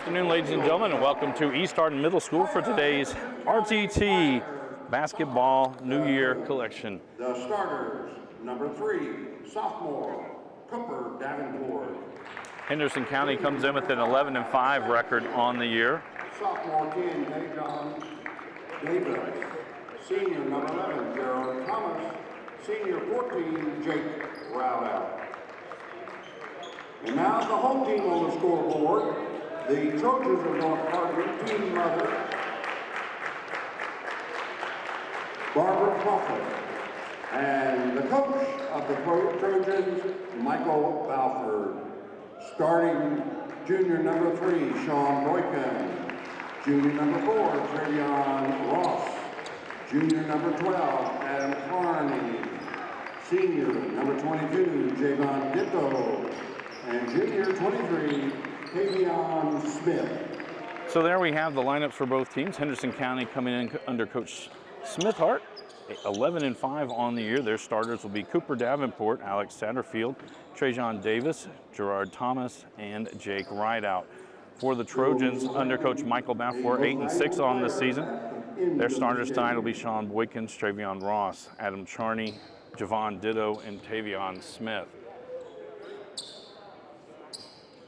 afternoon, ladies and gentlemen, and welcome to East Hardin Middle School for today's RDT Basketball New Year Collection. The starters, number 3, sophomore, Cooper Davenport. Henderson County comes in with an 11-5 record on the year. Sophomore 10, Dajon Davis. Senior number 11, Gerald Thomas. Senior 14, Jake Rowell. And now the home team on the scoreboard, the Trojans of North Hardin, team mother, Barbara Crawford. And the coach of the Trojans, Michael Balford. Starting junior number 3, Sean Boykin. Junior number 4, Travion Ross. Junior number 12, Adam Carney. Senior number 22, Javon Ditto. And junior 23, Tavion Smith. So there we have the lineups for both teams. Henderson County coming in under Coach Smithhart, 11-5 on the year. Their starters will be Cooper Davenport, Alex Satterfield, Trajan Davis, Gerard Thomas, and Jake Rideout. For the Trojans under Coach Michael Balfour, 8-6 on the season. Their starters tonight will be Sean Boykins, Travion Ross, Adam Charney, Javon Ditto, and Tavion Smith.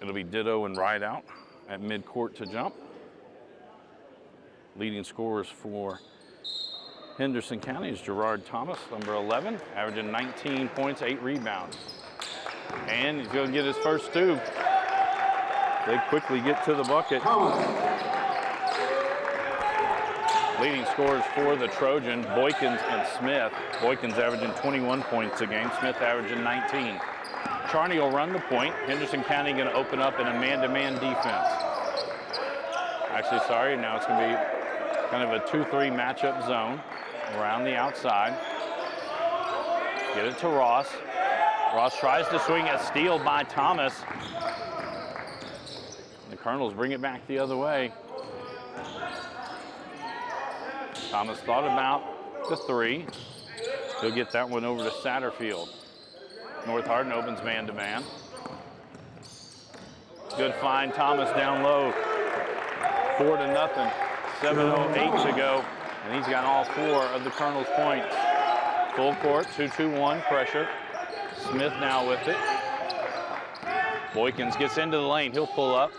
It'll be Ditto and Rideout at midcourt to jump. Leading scorers for Henderson County is Gerard Thomas, number 11, averaging 19 points, 8 rebounds. And he's going to get his first two. They quickly get to the bucket. Leading scorers for the Trojan, Boykins and Smith. Boykins averaging 21 points a game, Smith averaging 19. Charney will run the point. Henderson County going to open up in a man-to-man defense. Actually, sorry, now it's going to be kind of a 2-3 matchup zone around the outside. Get it to Ross. Ross tries to swing a steal by Thomas. The Colonels bring it back the other way. Thomas thought about the 3. He'll get that one over to Satterfield. North Hardin opens man-to-man. Good find, Thomas down low. 4-0, 7:08 to go, and he's got all 4 of the Colonel's points. Full court, 2-2-1 pressure. Smith now with it. Boykins gets into the lane, he'll pull up.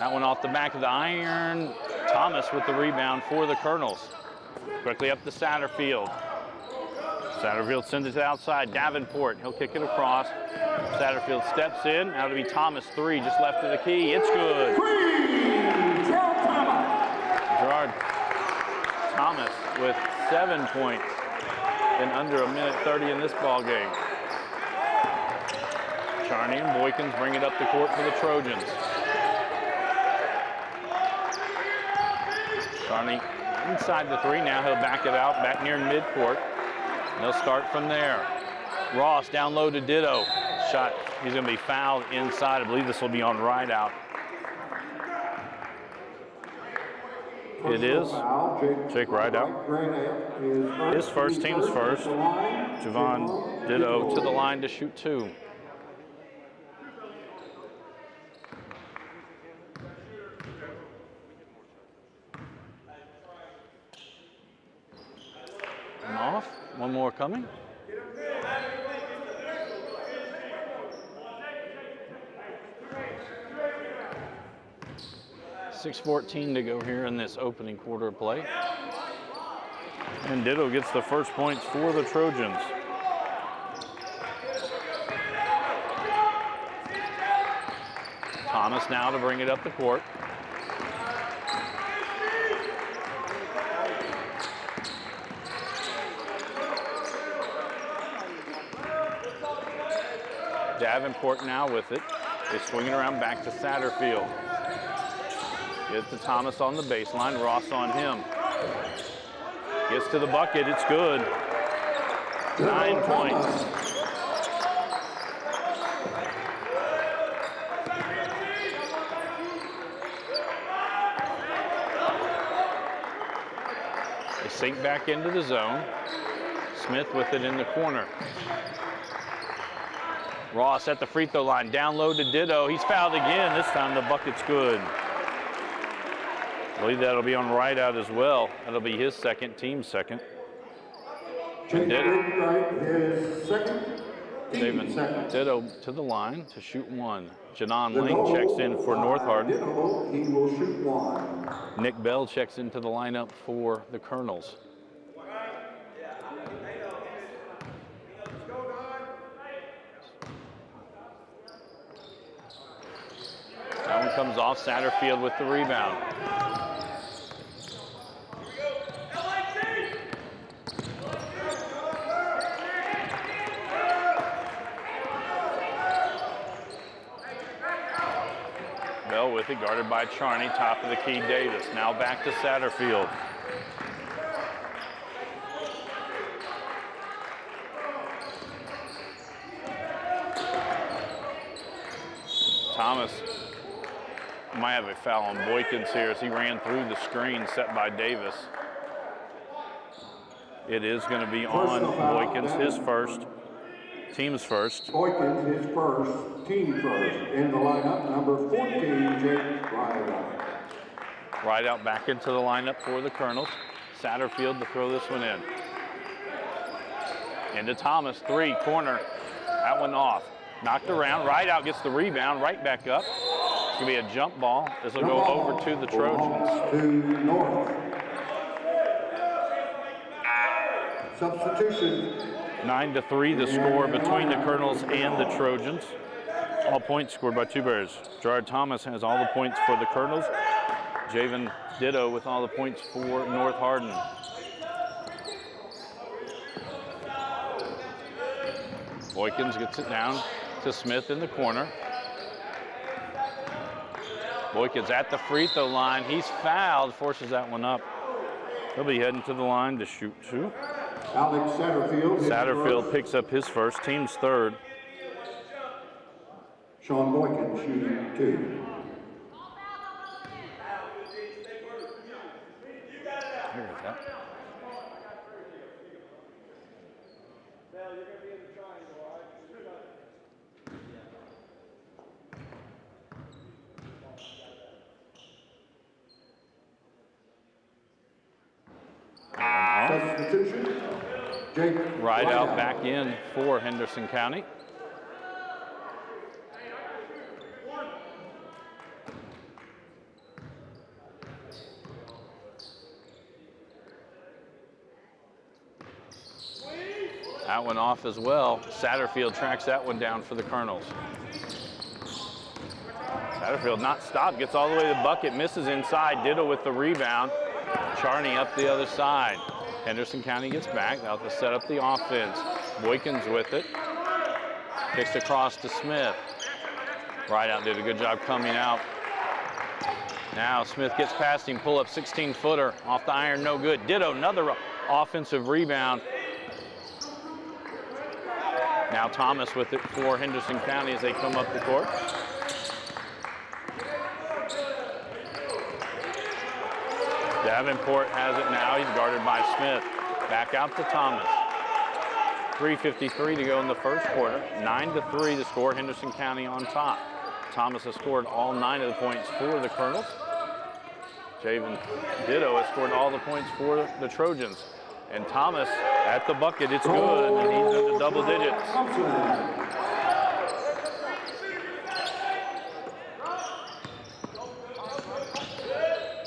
That one off the back of the iron. Thomas with the rebound for the Colonels. Quickly up to Satterfield. Satterfield sends it to the outside. Davenport, he'll kick it across. Satterfield steps in. Now to be Thomas, 3, just left of the key. It's good. Gerard Thomas with 7 points in under a minute 30 in this ball game. Charney and Boykins bring it up the court for the Trojans. Charney inside the 3. Now he'll back it out, back near midcourt. They'll start from there. Ross down low to Ditto. Shot, he's going to be fouled inside. I believe this will be on Rideout. It is. Jake Rideout. His first, team's first. Javon Ditto to the line to shoot 2. And off. One more coming. .6:14 to go here in this opening quarter of play. And Ditto gets the first points for the Trojans. Thomas now to bring it up the court. Davenport now with it. They swing it around back to Satterfield. Gets to Thomas on the baseline. Ross on him. Gets to the bucket. It's good. 9 points. They sink back into the zone. Smith with it in the corner. Ross at the free throw line, down low to Ditto. He's fouled again. This time the bucket's good. I believe that'll be on right out as well. That'll be his second, team's second. Jake Wright, his second, David team second. Ditto to the line to shoot one. Janon Lane checks in for North Hardin. Ditto, he will shoot one. Nick Bell checks into the lineup for the Colonels. That one comes off. Satterfield with the rebound. Bell with it, guarded by Charney. Top of the key, Davis. Now back to Satterfield. Thomas might have a foul on Boykins here as he ran through the screen set by Davis. It is going to be on Boykins, his first, team's first. Boykins, his first, team first. In the lineup, number 14, Jake Rideout. Rideout back into the lineup for the Colonels. Satterfield to throw this one in. Into Thomas, three, corner. That one off. Knocked around. Rideout gets the rebound, right back up. It's going to be a jump ball. This will go over to the Trojans. To North. Substitution. 9-3 the score between the Colonels and the Trojans. All points scored by two Bears. Gerard Thomas has all the points for the Colonels. Javen Ditto with all the points for North Hardin. Boykins gets it down to Smith in the corner. Boykins at the free throw line. He's fouled, forces that one up. He'll be heading to the line to shoot two. Alex Satterfield. Satterfield picks up his first, team's third. Sean Boykins shooting two. Here is that. Substitution. Jake Rideout back in for Henderson County. That one off as well. Satterfield tracks that one down for the Colonels. Satterfield not stopped, gets all the way to the bucket, misses inside. Ditto with the rebound. Charney up the other side. Henderson County gets back. They'll have to set up the offense. Boykins with it. Kicks across to Smith. Rideout did a good job coming out. Now Smith gets past him, pull up 16-footer off the iron, no good. Ditto, another offensive rebound. Now Thomas with it for Henderson County as they come up the court. Davenport has it now. He's guarded by Smith. Back out to Thomas. 3:53 to go in the first quarter. 9-3 the score. Henderson County on top. Thomas has scored all 9 of the points for the Colonels. Javen Ditto has scored all the points for the Trojans. And Thomas at the bucket. It's good, and he's in the double digits.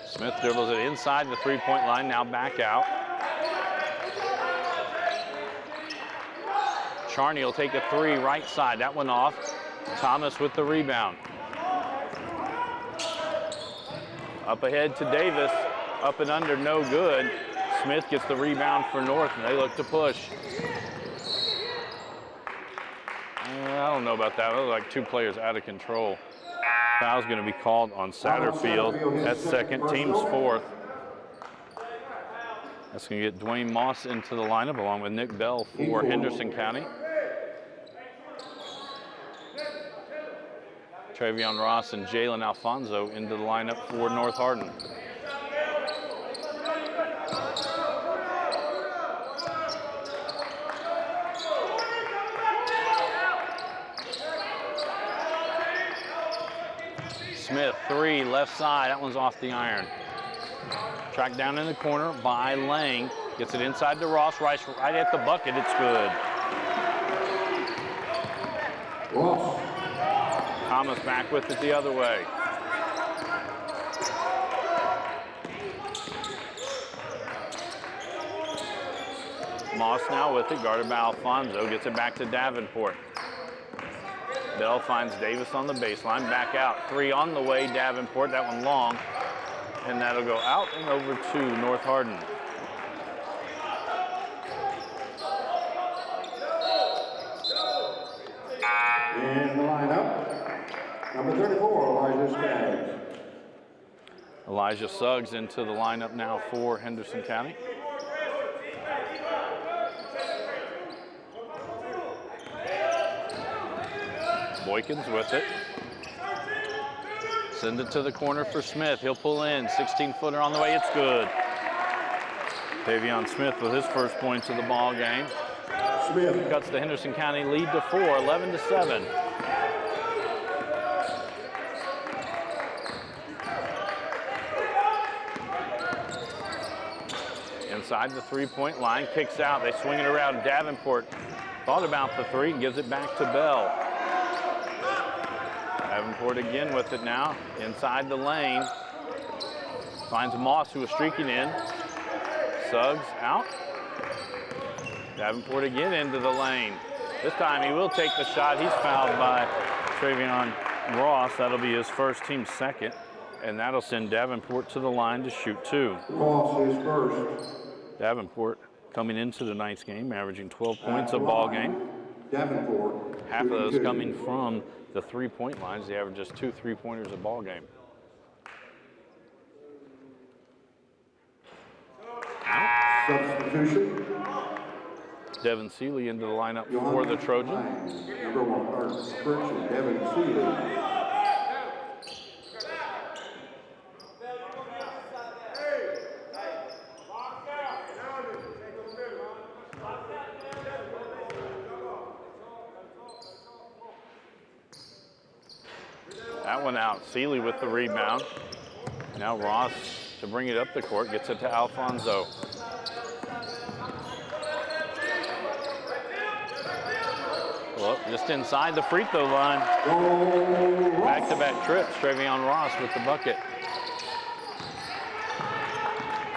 Smith dribbles it inside the three-point line, now back out. Charney will take a three right side, that one off. Thomas with the rebound. Up ahead to Davis, up and under, no good. Smith gets the rebound for North, and they look to push. I don't know about that. It was like two players out of control. Foul's going to be called on Satterfield. That's second, team's fourth. That's going to get Dwayne Moss into the lineup along with Nick Bell for Henderson County. Travion Ross and Jalen Alfonso into the lineup for North Hardin. Smith, three, left side. That one's off the iron. Tracked down in the corner by Lang. Gets it inside to Ross, right at the bucket. It's good. Ross. Thomas back with it the other way. Moss now with it, guarded by Alfonso. Gets it back to Davenport. Bell finds Davis on the baseline. Back out. 3 on the way, Davenport. That one long. And that'll go out and over to North Hardin. In the lineup, number 34, Elijah Skaggs. Elijah Suggs into the lineup now for Henderson County. Boykins with it. Send it to the corner for Smith. He'll pull in. 16-footer on the way. It's good. Davion Smith with his first points of the ball game. Smith Cuts the Henderson County lead to 4, 11-7. Inside the three-point line, kicks out. They swing it around. Davenport thought about the 3 and gives it back to Bell. Davenport again with it now, inside the lane. Finds Moss, who was streaking in. Suggs out. Davenport again into the lane. This time he will take the shot. He's fouled by Travion Ross. That'll be his first, team second. And that'll send Davenport to the line to shoot 2. Ross is first. Davenport coming into tonight's game, averaging 12 points a ball game. Davenport. Half of those 32. coming from the three-point lines. They average just 2 3-pointers a ball game. Substitution. Devin Seeley into the lineup for the Trojans. Number 1, correction, Devin Seeley. That one out. Seeley with the rebound. Now Ross to bring it up the court. Gets it to Alfonso. Well, just inside the free throw line. Back-to-back trips. Travion Ross with the bucket.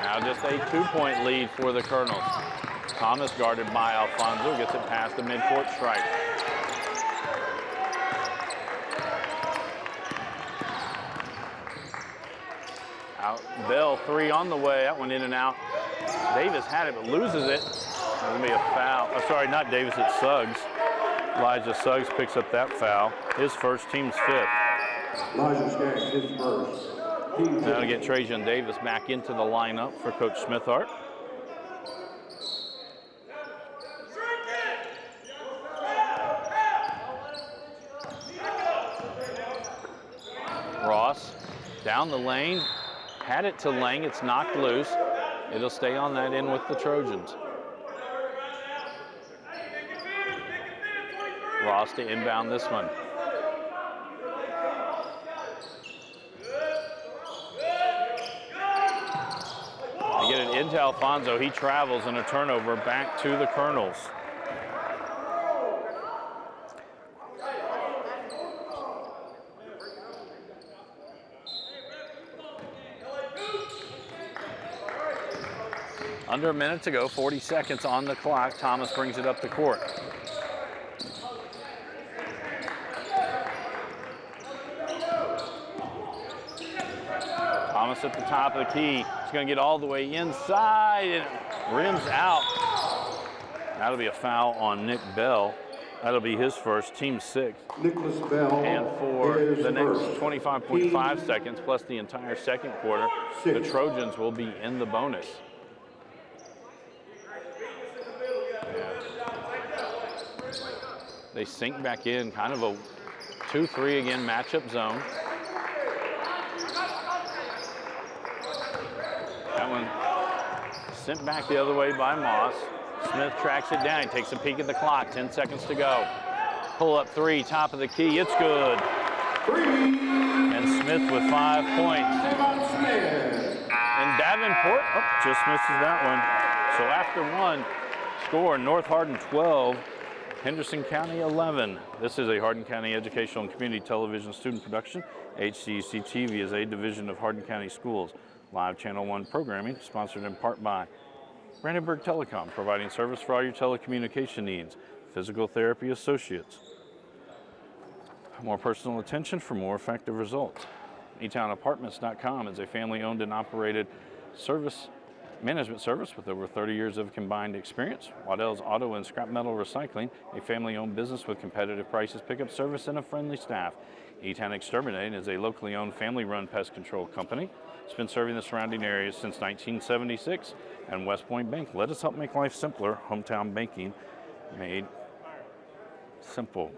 Now just a 2-point lead for the Colonels. Thomas guarded by Alfonso. Gets it past the midcourt stripe. Out. Bell 3 on the way. That one in and out. Davis had it but loses it. That'll be a foul. Oh, sorry, not Davis, it's Suggs. Elijah Suggs picks up that foul. His first, team's 5th. Elijah Skaggs, his first. Now to get Trajan Davis back into the lineup for Coach Smithart. Ross down the lane. Had it to Lang, it's knocked loose. It'll stay on that end with the Trojans. Ross to inbound this one. They get it into Alfonso. He travels and a turnover back to the Colonels. Under a minute to go, 40 seconds on the clock. Thomas brings it up the court. Thomas at the top of the key. He's going to get all the way inside and rims out. That'll be a foul on Nick Bell. That'll be his first, team 6th. Nicholas Bell. And for the next first. 25.5 seconds plus the entire second quarter, the Trojans will be in the bonus. They sink back in, kind of a 2-3 again matchup zone. That one sent back the other way by Moss. Smith tracks it down, he takes a peek at the clock, 10 seconds to go. Pull up 3, top of the key, it's good. 3. And Smith with 5 points. Smith. And Davenport, just misses that one. So after one score, North Hardin 12, Henderson County 11. This is a Hardin County Educational and Community Television student production. HCEC-TV is a division of Hardin County Schools. Live Channel 1 programming sponsored in part by Brandenburg Telecom, providing service for all your telecommunication needs. Physical Therapy Associates. More personal attention for more effective results. eTownApartments.com is a family-owned and operated management service with over 30 years of combined experience. Waddell's Auto and Scrap Metal Recycling, a family-owned business with competitive prices, pickup service, and a friendly staff. eTown Exterminating is a locally owned, family-run pest control company. It's been serving the surrounding areas since 1976. And West Point Bank, let us help make life simpler. Hometown banking made simple.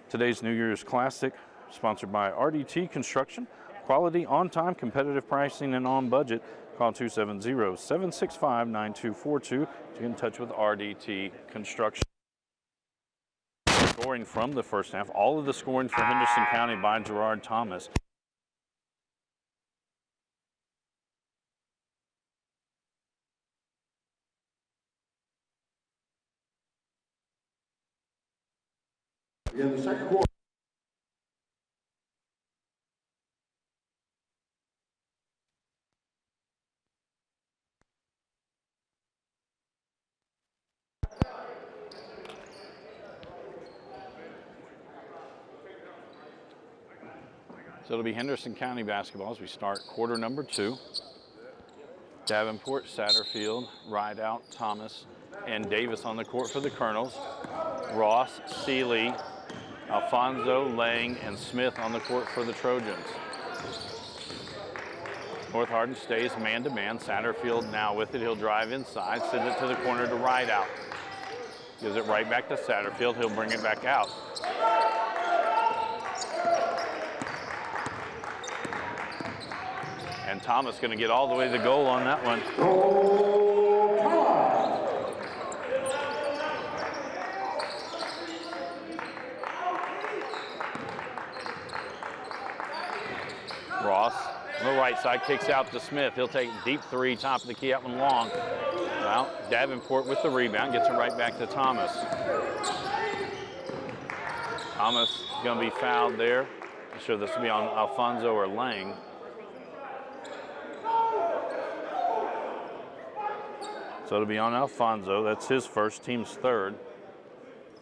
Today's New Year's Classic, sponsored by RDT Construction. Quality, on-time, competitive pricing, and on budget. Call 270-765-9242 to get in touch with RDT Construction. Scoring from the first half, all of the scoring for Henderson County by Gerard Thomas. In the second quarter. So it'll be Henderson County basketball as we start quarter number 2. Davenport, Satterfield, Rideout, Thomas, and Davis on the court for the Colonels. Ross, Seeley, Alfonso, Lang, and Smith on the court for the Trojans. North Hardin stays man-to-man. Satterfield now with it. He'll drive inside, send it to the corner to Rideout. Gives it right back to Satterfield. He'll bring it back out. And Thomas going to get all the way to the goal on that one. Ross on the right side kicks out to Smith. He'll take deep three, top of the key, that one long. Well, Davenport with the rebound, gets it right back to Thomas. Thomas going to be fouled there. I'm sure this will be on Alfonso or Lang. So it'll be on Alfonso. That's his first, team's third.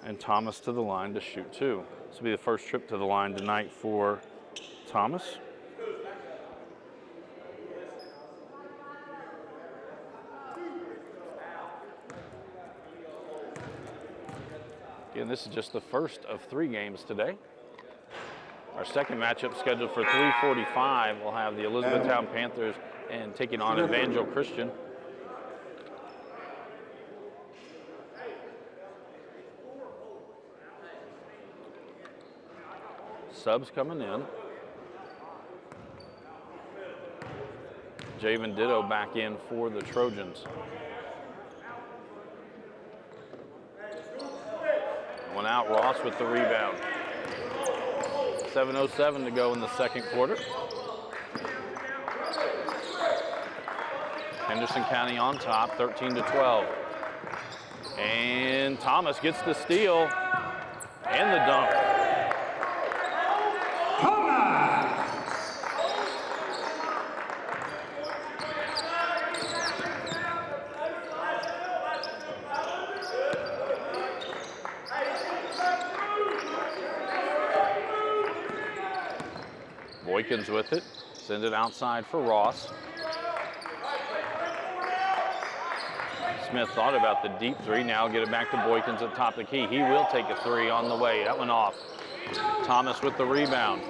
And Thomas to the line to shoot 2. This will be the first trip to the line tonight for Thomas. Again, this is just the first of 3 games today. Our second matchup scheduled for 3:45. We'll have the Elizabethtown Panthers and taking on Evangel Christian. Subs coming in. Javen Ditto back in for the Trojans. One out, Ross with the rebound. 7:07 to go in the second quarter. Henderson County on top, 13-12. And Thomas gets the steal and the dunk. Boykins with it, send it outside for Ross. Smith thought about the deep three, now get it back to Boykins at top of the key. He will take a 3 on the way, that one off. Thomas with the rebound.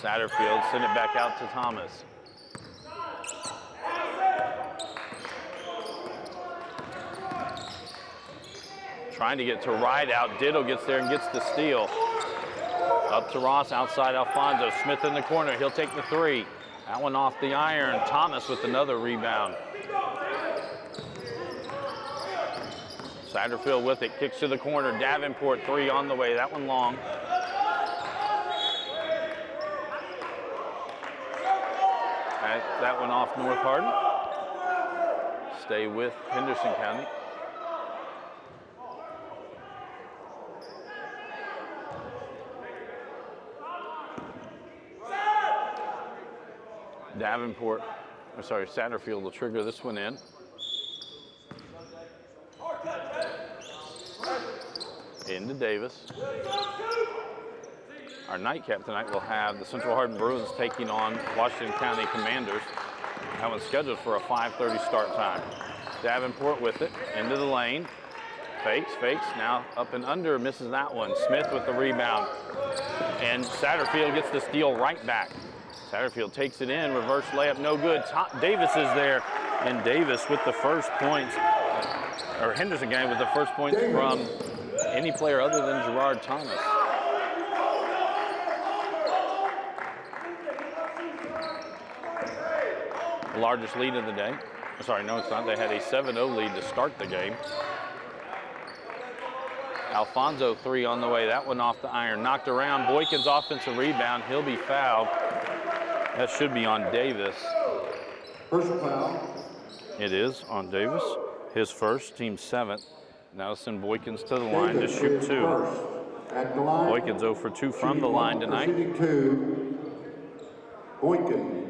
Satterfield send it back out to Thomas. Trying to get to Rideout. Ditto gets there and gets the steal. Up to Ross, outside Alfonso. Smith in the corner, he'll take the 3. That one off the iron. Thomas with another rebound. Satterfield with it, kicks to the corner. Davenport, 3 on the way. That one long. That one off North Hardin. Stay with Henderson County. Satterfield will trigger this one in. Into Davis. Our nightcap tonight will have the Central Hardin Bruins taking on Washington County Commanders. That one's scheduled for a 5:30 start time. Davenport with it, into the lane. Fakes, now up and under, misses that one. Smith with the rebound. And Satterfield gets the steal right back. Satterfield takes it in, reverse layup, no good. Davis is there, and Davis with the first points, or Henderson County with the first points from any player other than Gerard Thomas. The largest lead of the day. Sorry, no, it's not. They had a 7-0 lead to start the game. Alfonso, 3 on the way. That one off the iron. Knocked around. Boykins offensive rebound. He'll be fouled. That should be on Davis. Personal foul. It is on Davis. His first, team 7th. Now send Boykins to the line to shoot 2. Boykins 0 for 2 from the line tonight. Boykins.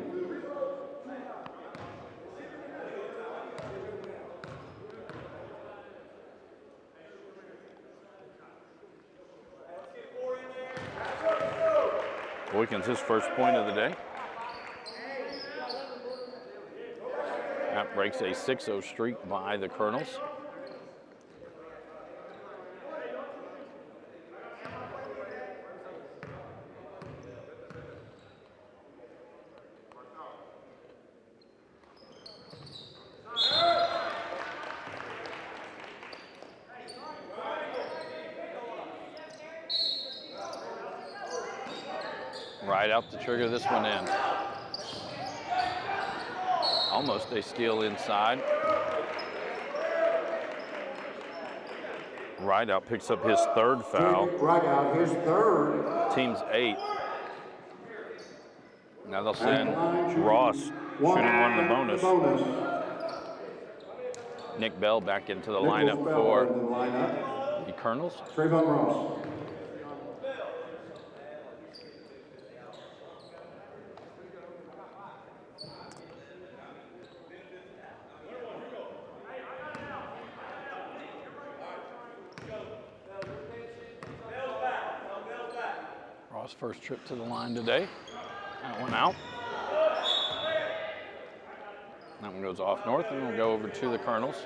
Boykins his first point of the day. That breaks a 6-0 streak by the Colonels. Right out to trigger this one in. Almost a steal inside. Rideout picks up his 3rd foul. Rideout, his 3rd. Team's 8th. Now they'll send Ross shooting one of the bonus. Nick Bell back into the lineup for the Colonels. Trayvon Ross. First trip to the line today. That one out. That one goes off north, and we'll go over to the Colonels.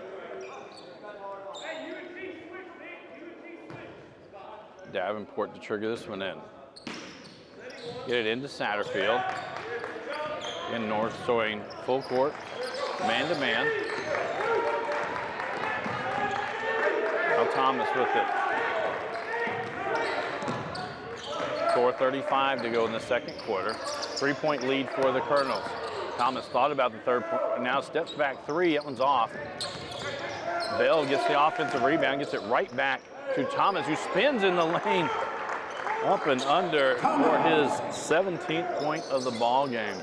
Davenport to trigger this one in. Get it into Satterfield. In north, showing full court, man-to-man. Now Thomas with it. 4:35 to go in the second quarter. 3-point lead for the Colonels. Thomas thought about the 3rd point, now steps back 3, that one's off. Bell gets the offensive rebound, gets it right back to Thomas, who spins in the lane, up and under for his 17th point of the ball game.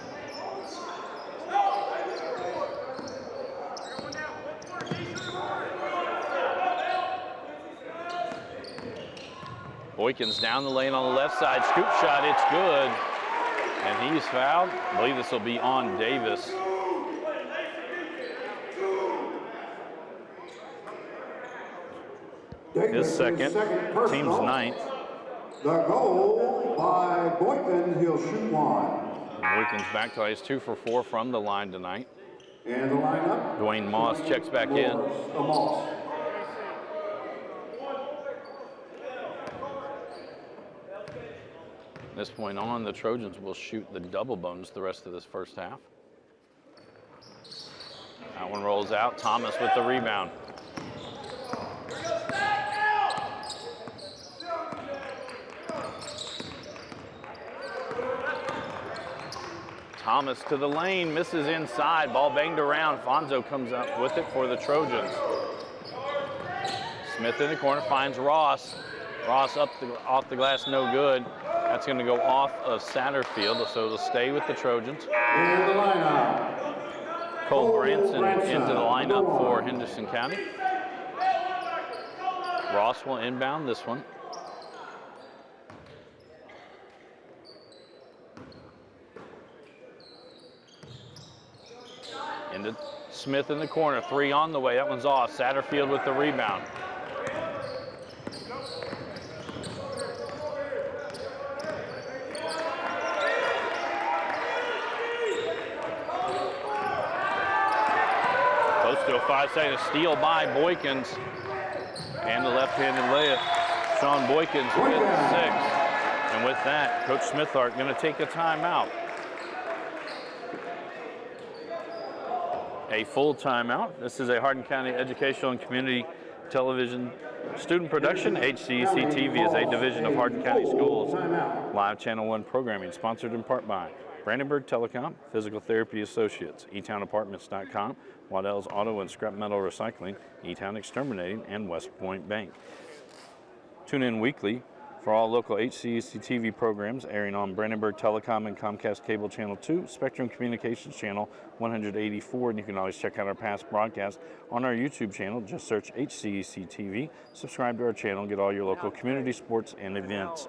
Boykins down the lane on the left side, scoop shot, it's good. And he's fouled. I believe this will be on Davis. His second, team's 9th. The goal by Boykins, he'll shoot 1. Boykins back to ice, 2 for 4 from the line tonight. And the lineup. Dwayne Moss checks back in. Moss. This point on, the Trojans will shoot the double bonus the rest of this first half. That one rolls out. Thomas with the rebound. Thomas to the lane, misses inside. Ball banged around. Fonzo comes up with it for the Trojans. Smith in the corner finds Ross. Ross off the glass, no good. That's going to go off of Satterfield, so it'll stay with the Trojans. In the lineup, Cole Branson into the lineup for Henderson County. Ross will inbound this one. Into Smith in the corner, 3 on the way. That one's off. Satterfield with the rebound. Close to a 5-second steal by Boykins. And the left-handed layup. Sean Boykins with 6. And with that, Coach Smithart going to take a timeout. A full timeout. This is a Hardin County Educational and Community Television student production. HCEC-TV is a division of Hardin County Schools. Live Channel 1 programming sponsored in part by Brandenburg Telecom, Physical Therapy Associates, eTownApartments.com, Waddell's Auto and Scrap Metal Recycling, eTown Exterminating, and West Point Bank. Tune in weekly for all local HCEC-TV programs airing on Brandenburg Telecom and Comcast Cable Channel 2, Spectrum Communications Channel 184, and you can always check out our past broadcasts on our YouTube channel. Just search HCEC-TV, subscribe to our channel, get all your local community sports and events.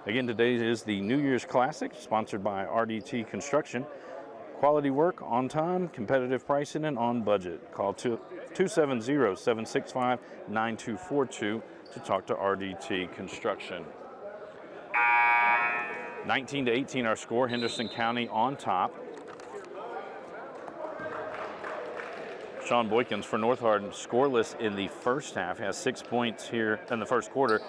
Again, today is the New Year's Classic, sponsored by RDT Construction. Quality work, on time, competitive pricing, and on budget. Call 270-765-9242 to talk to RDT Construction. 19-18 our score, Henderson County on top. Sean Boykins for North Hardin, scoreless in the first half, has 6 points here in the first quarter,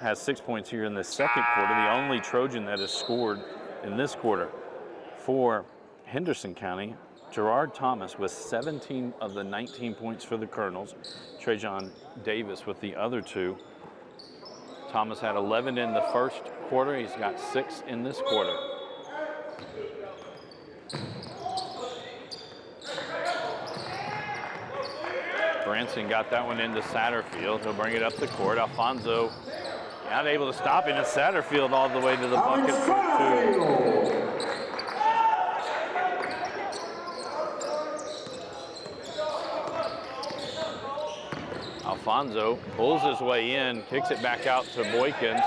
has 6 points here in the second quarter, the only Trojan that has scored in this quarter. For Henderson County, Gerard Thomas with 17 of the 19 points for the Colonels. Trajan Davis with the other 2. Thomas had 11 in the first quarter. He's got 6 in this quarter. Branson got that one into Satterfield. He'll bring it up the court. Alfonso not able to stop it, and Satterfield all the way to the bucket for 2. Alfonso pulls his way in, kicks it back out to Boykins.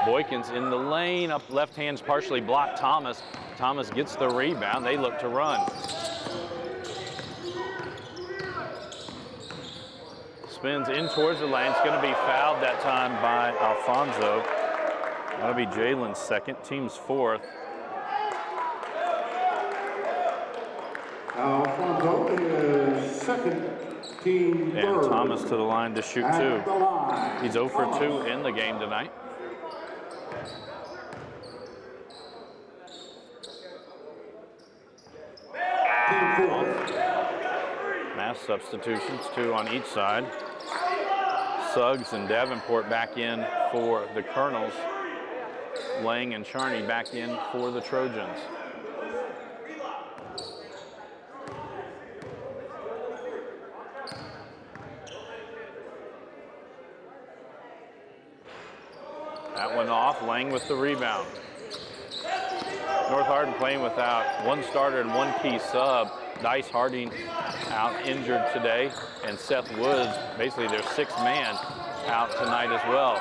Boykins in the lane, up left hand's partially blocked Thomas. Thomas gets the rebound, they look to run. Spins in towards the lane, it's gonna be fouled that time by Alfonso. That'll be Jalen's second, team's 4th. Alfonso is second. And Thomas to the line to shoot 2. He's 0 for 2 in the game tonight. Mass substitutions, 2 on each side. Suggs and Davenport back in for the Colonels. Lang and Charney back in for the Trojans. That one off, Lang with the rebound. North Hardin playing without 1 starter and 1 key sub. Dice Harding out injured today, and Seth Woods, basically their 6th man, out tonight as well.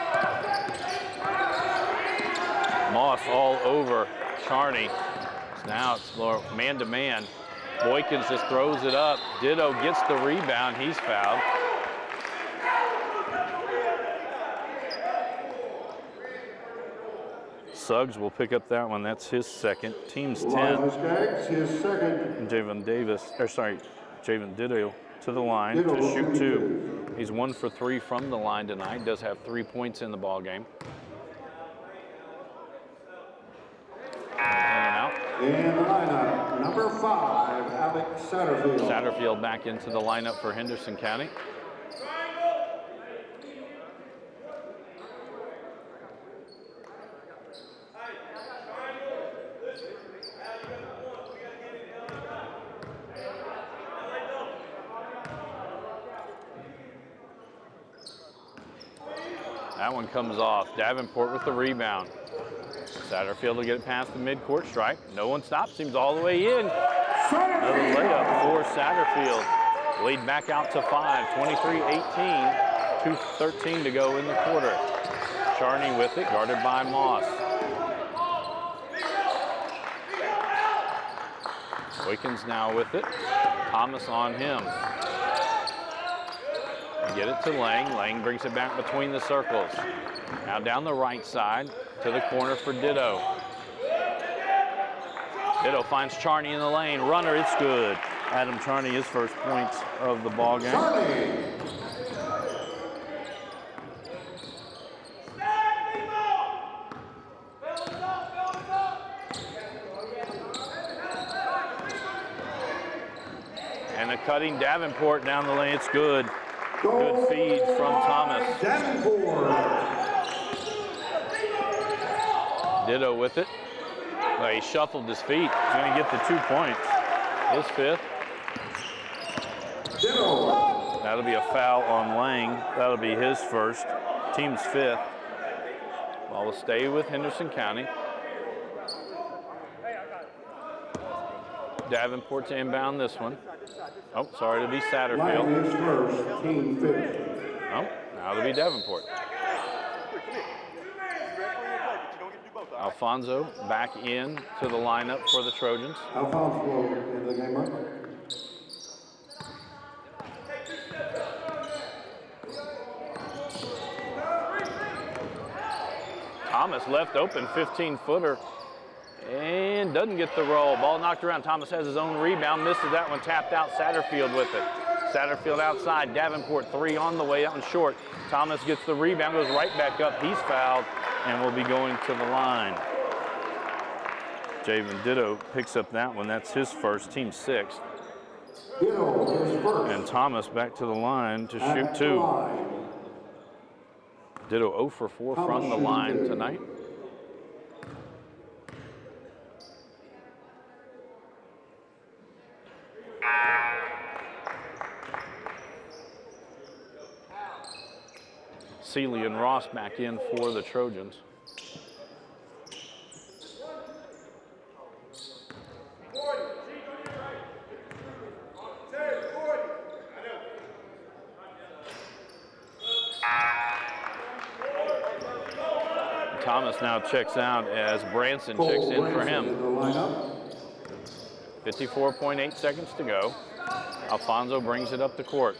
Moss all over Charney. Now it's more man-to-man. Boykins just throws it up. Ditto gets the rebound, he's fouled. Suggs will pick up that one. That's his second. Team's 10. His second. And Javen Ditto to the line to shoot 2. He's 1 for 3 from the line tonight. Does have 3 points in the ball game. In the lineup, number 5, Alex Satterfield. Satterfield back into the lineup for Henderson County. one comes off. Davenport with the rebound. Satterfield will get it past the midcourt stripe. No one stops, seems all the way in. Another layup for Satterfield. Lead back out to 5, 23-18. 2:13 to go in the quarter. Charney with it, guarded by Moss. Boykins now with it. Thomas on him. Get it to Lang. Lang brings it back between the circles. Now down the right side to the corner for Ditto. Ditto finds Charney in the lane. Runner, it's good. Adam Charney, his first points of the ball game. And a cutting Davenport down the lane. It's good. Good feed from Thomas. Ditto with it. Well, he shuffled his feet. He's going to get the 2 points. His 5th. That'll be a foul on Lang. That'll be his first. Team's 5th. Ball will stay with Henderson County. Davenport to inbound this one. Oh, sorry, to be Satterfield. Oh, now it'll be Davenport. Alfonso back in to the lineup for the Trojans. Alfonso in the game. Thomas left open, 15-footer, and doesn't get the roll. Ball knocked around. Thomas has his own rebound, misses that one, tapped out. Satterfield with it. Satterfield outside. Davenport 3 on the way, that one short. Thomas gets the rebound, goes right back up. He's fouled and will be going to the line. Javen Ditto picks up that one. That's his first, team 6th. And Thomas back to the line to shoot 2. Ditto 0 for 4 from the line tonight. Seeley and Ross back in for the Trojans. Thomas now checks out as Branson checks in for him. 54.8 seconds to go. Alfonso brings it up the court.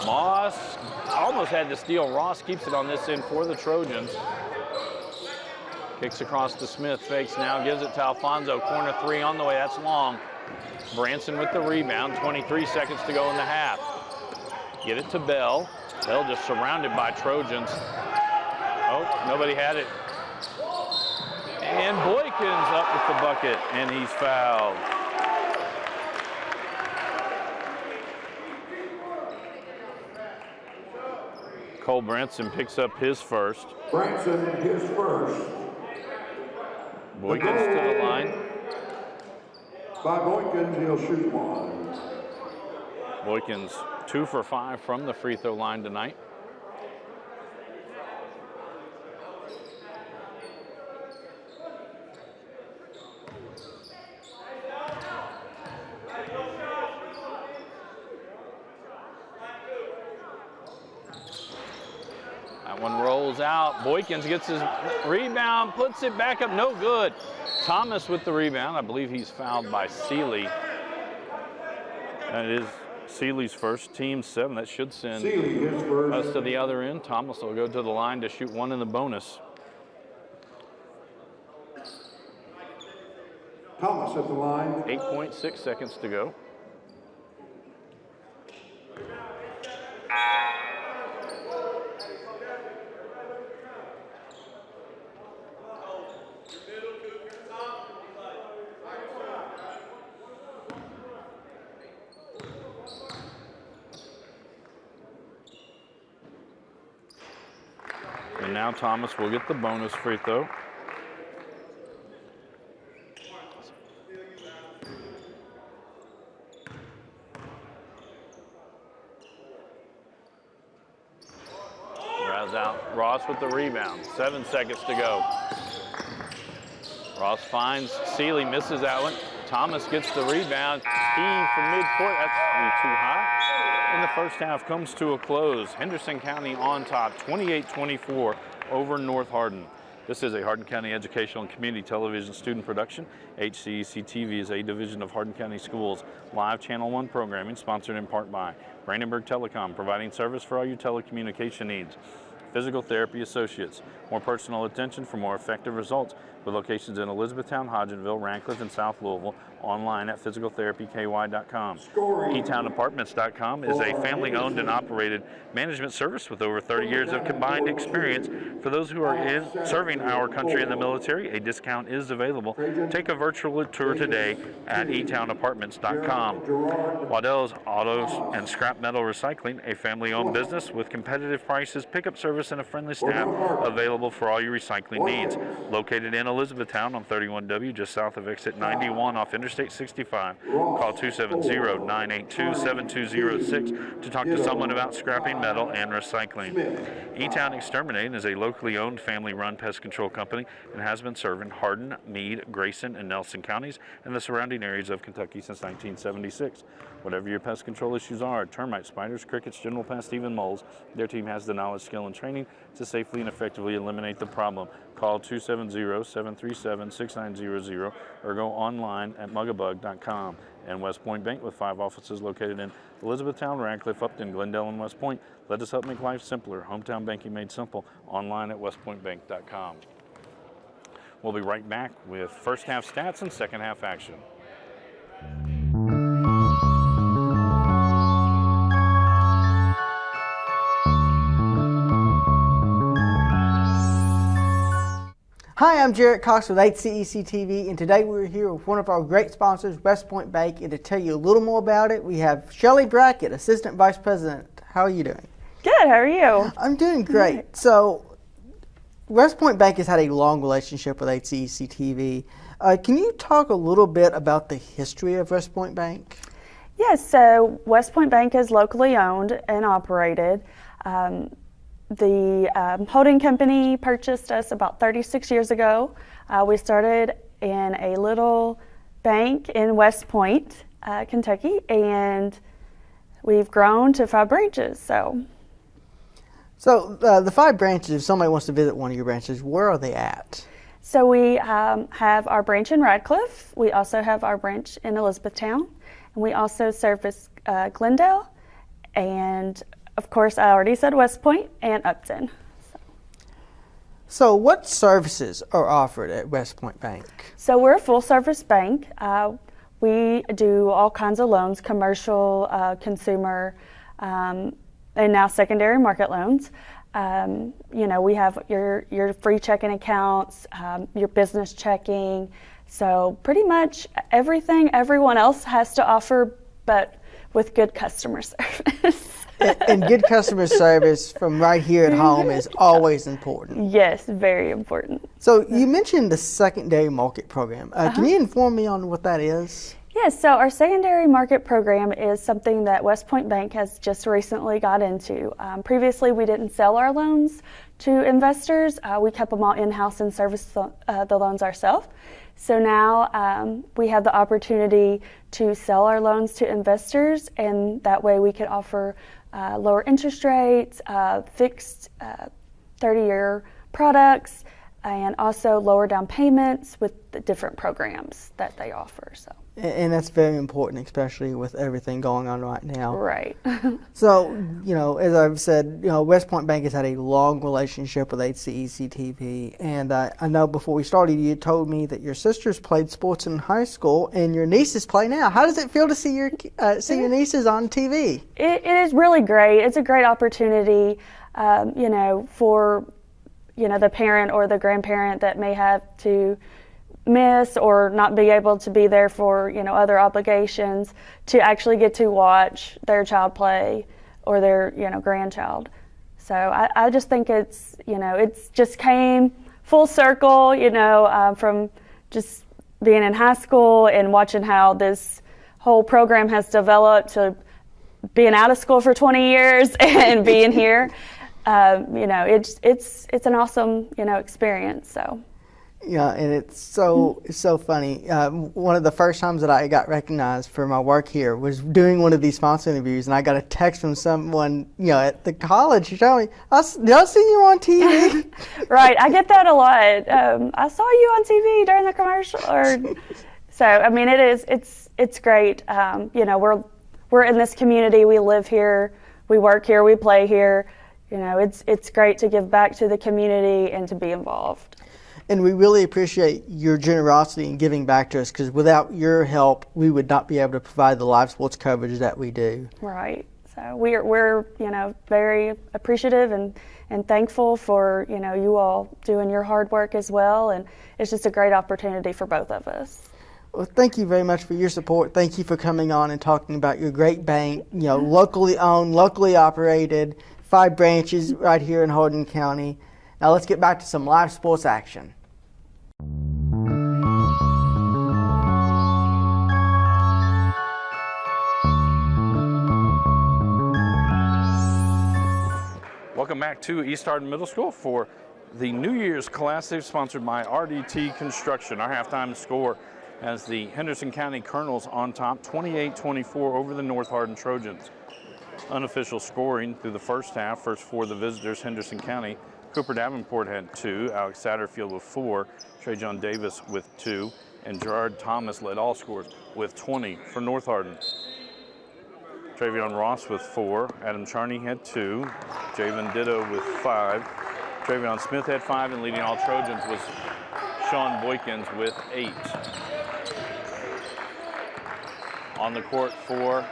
Moss almost had to steal. Ross keeps it on this end for the Trojans. Kicks across to Smith, fakes now, gives it to Alfonso. Corner 3 on the way, that's long. Branson with the rebound, 23 seconds to go in the half. Get it to Bell. Bell just surrounded by Trojans. Oh, nobody had it. And Boykins up with the bucket, and he's fouled. Cole Branson picks up his first. Branson, his first. Boykins to the line. By Boykins, he'll shoot 1. Boykins 2 for 5 from the free throw line tonight. That one rolls out. Boykins gets his rebound, puts it back up, no good. Thomas with the rebound. I believe he's fouled by Seeley. That is Seeley's first, team 7. That should send us to the other end. Thomas will go to the line to shoot 1 in the bonus. Thomas at the line. 8.6 seconds to go. now Thomas will get the bonus free throw. Drives out. Ross with the rebound. 7 seconds to go. Ross finds Seeley, misses that one. Thomas gets the rebound. He from midcourt, that's too high. And the first half comes to a close. Henderson County on top, 28-24 over North Hardin. This is a Hardin County Educational and Community Television student production. HCEC-TV is a division of Hardin County Schools live Channel 1 programming, sponsored in part by Brandenburg Telecom, providing service for all your telecommunication needs. Physical Therapy Associates, more personal attention for more effective results, with locations in Elizabethtown, Hodgenville, Radcliffe, and South Louisville, online at physicaltherapyky.com. eTownApartments.com is a family-owned and operated management service with over 30 years of combined experience. For those who are serving our country in the military, a discount is available. Take a virtual tour today at eTownApartments.com. Waddell's Autos and Scrap Metal Recycling, a family-owned business with competitive prices, pickup service, and a friendly staff available for all your recycling needs. Located in Elizabethtown on 31W, just south of exit 91 off Interstate 65. Call 270-982-7206 to talk to someone about scrapping metal and recycling. E-Town Exterminating is a locally owned family-run pest control company and has been serving Hardin, Meade, Grayson, and Nelson counties and the surrounding areas of Kentucky since 1976. Whatever your pest control issues are, termites, spiders, crickets, general pests, even moles, their team has the knowledge, skill, and training to safely and effectively eliminate the problem. Call 270-737-6900 or go online at mugabug.com. And West Point Bank, with 5 offices located in Elizabethtown, Radcliffe, Upton, Glendale, and West Point. Let us help make life simpler. Hometown banking made simple. Online at westpointbank.com. We'll be right back with first half stats and second half action. Hi, I'm Jarrett Cox with HCEC-TV, and today we're here with one of our great sponsors, West Point Bank, and to tell you a little more about it, we have Shelley Brackett, Assistant Vice President. How are you doing? Good, how are you? I'm doing great. So, West Point Bank has had a long relationship with HCEC-TV. Can you talk a little bit about the history of West Point Bank? Yes, so West Point Bank is locally owned and operated. The holding company purchased us about 36 years ago. We started in a little bank in West Point, Kentucky, and we've grown to 5 branches. So the 5 branches, if somebody wants to visit one of your branches, where are they at? So we have our branch in Radcliffe. We also have our branch in Elizabethtown, and we also service Glendale, and of course, I already said West Point and Upton. So what services are offered at West Point Bank? So we're a full-service bank. We do all kinds of loans, commercial, consumer, and now secondary market loans. We have your free checking accounts, your business checking. So pretty much everything everyone else has to offer, but with good customer service. And good customer service from right here at home is always important. Yes, very important. So you mentioned the secondary market program. Can you inform me on what that is? Yes, so our secondary market program is something that West Point Bank has just recently got into. Previously, we didn't sell our loans to investors. We kept them all in-house and serviced the loans ourselves. So now we have the opportunity to sell our loans to investors, and that way we could offer lower interest rates, fixed 30-year products, and also lower down payments with the different programs that they offer. And that's very important, especially with everything going on right now. Right. So, as I've said, West Point Bank has had a long relationship with HCEC-TV. And I know before we started, you told me that your sisters played sports in high school and your nieces play now. How does it feel to see your nieces on TV? It is really great. It's a great opportunity, for, the parent or the grandparent that may have to miss or not be able to be there for other obligations, to actually get to watch their child play or their grandchild. So I just think it's, it's just came full circle, from just being in high school and watching how this whole program has developed to being out of school for 20 years and being here. It's an awesome, experience. So. Yeah, and it's so funny. One of the first times that I got recognized for my work here was doing one of these sponsor interviews, and I got a text from someone, at the college telling me, "Did I see you on TV?" Right, I get that a lot. I saw you on TV during the commercial, so I mean, it's great. We're in this community. We live here, we work here, we play here. It's great to give back to the community and to be involved. And we really appreciate your generosity in giving back to us, because without your help, we would not be able to provide the live sports coverage that we do. Right. So we're very appreciative and thankful for you all doing your hard work as well, and it's just a great opportunity for both of us. Well, thank you very much for your support. Thank you for coming on and talking about your great bank, locally owned, locally operated, 5 branches right here in Hardin County. Now let's get back to some live sports action. Welcome back to East Hardin Middle School for the New Year's Classic, sponsored by RDT Construction. Our halftime score has the Henderson County Colonels on top, 28-24 over the North Hardin Trojans. Unofficial scoring through the first half, first for the visitors, Henderson County. Cooper Davenport had 2, Alex Satterfield with 4, Trey John Davis with 2, and Gerard Thomas led all scores with 20 for North Hardin. Travion Ross with 4, Adam Charney had 2, Javen Ditto with 5, Travion Smith had 5, and leading all Trojans was Sean Boykins with 8. On the court for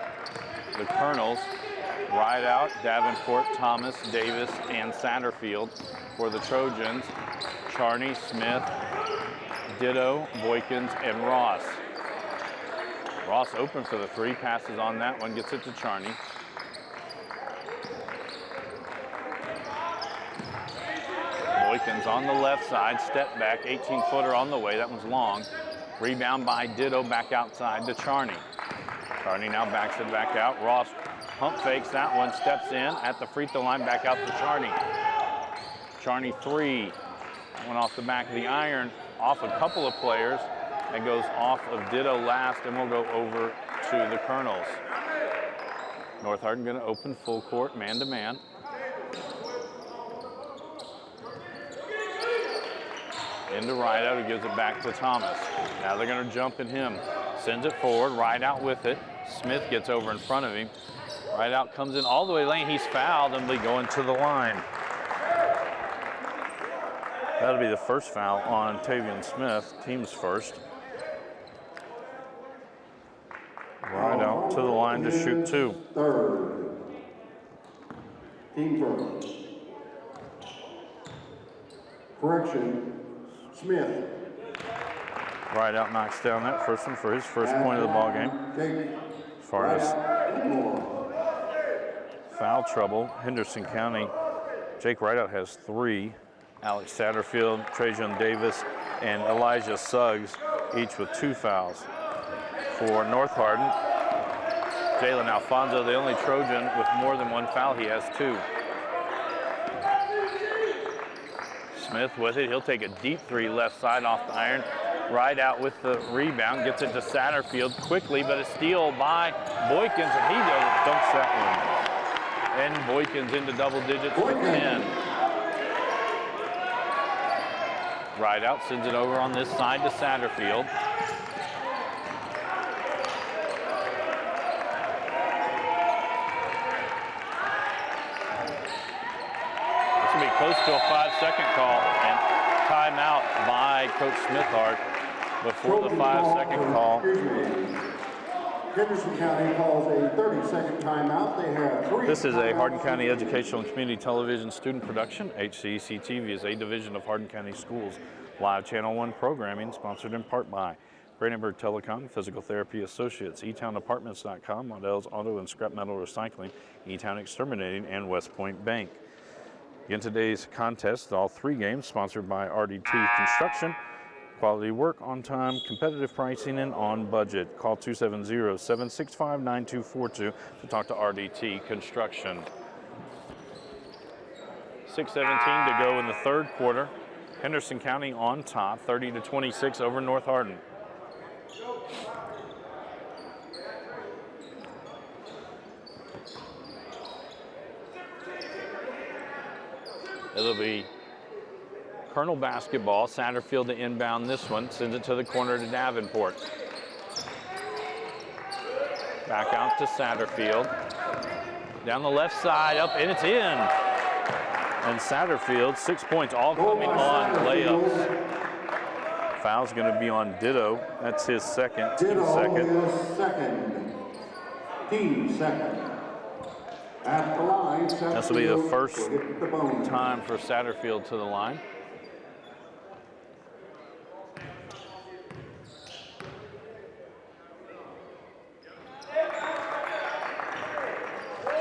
the Colonels, Rideout, Davenport, Thomas, Davis, and Satterfield. For the Trojans, Charney, Smith, Ditto, Boykins, and Ross. Ross open for the 3, passes on that one, gets it to Charney. Boykins on the left side, step back, 18-footer on the way, that one's long. Rebound by Ditto, back outside to Charney. Charney now backs it back out. Ross pump fakes that one, steps in at the free throw line, back out to Charney. Charney 3, went off the back of the iron, off a couple of players, and goes off of Ditto last, and we'll go over to the Colonels. North Hardin going to open full court, man-to-man. Into Rideout, who gives it back to Thomas. Now they're going to jump at him. Sends it forward, Rideout with it. Smith gets over in front of him. Rideout comes in all the way lane. He's fouled and will be going to the line. That'll be the first foul on Tavion Smith, team's first. Rideout to the line to shoot 2. Third. Team first. Correction, Smith. Rideout knocks down that first one for his first point of the ball game. As far as foul trouble, Henderson County, Jake Rideout has 3. Alex Satterfield, Trajan Davis, and Elijah Suggs, each with 2 fouls. For North Hardin, Jalen Alfonso, the only Trojan with more than 1 foul, he has 2. Smith with it, he'll take a deep 3 left side off the iron. Rideout with the rebound, gets it to Satterfield quickly, but a steal by Boykins, and he dunks that one. And Boykins into double digits with 10. Rideout sends it over on this side to Satterfield. This will be close to a 5-second call, and timeout by Coach Smithart before the 5-second call. Henderson County calls a 30-second timeout. They have 3. This is a Hardin County Educational and Community Television student production. HCEC-TV is a division of Hardin County Schools. Live Channel 1 programming sponsored in part by Brandenburg Telecom, Physical Therapy Associates, eTownApartments.com, Models Auto and Scrap Metal Recycling, eTown Exterminating, and West Point Bank. Again, today's contest, all 3 games, sponsored by RDT Construction. Quality work, on time, competitive pricing, and on budget. Call 270-765-9242 to talk to RDT Construction. 6:17 to go in the third quarter. Henderson County on top, 30-26 over North Hardin. It'll be Colonel basketball. Satterfield to inbound this one. Sends it to the corner to Davenport. Back out to Satterfield. Down the left side, up, and it's in. And Satterfield, 6 points, all coming on layups. Foul's going to be on Ditto. That's his second. Ditto Second. is second. Team second. At the line, This will be the first hit the bonus. time for Satterfield to the line.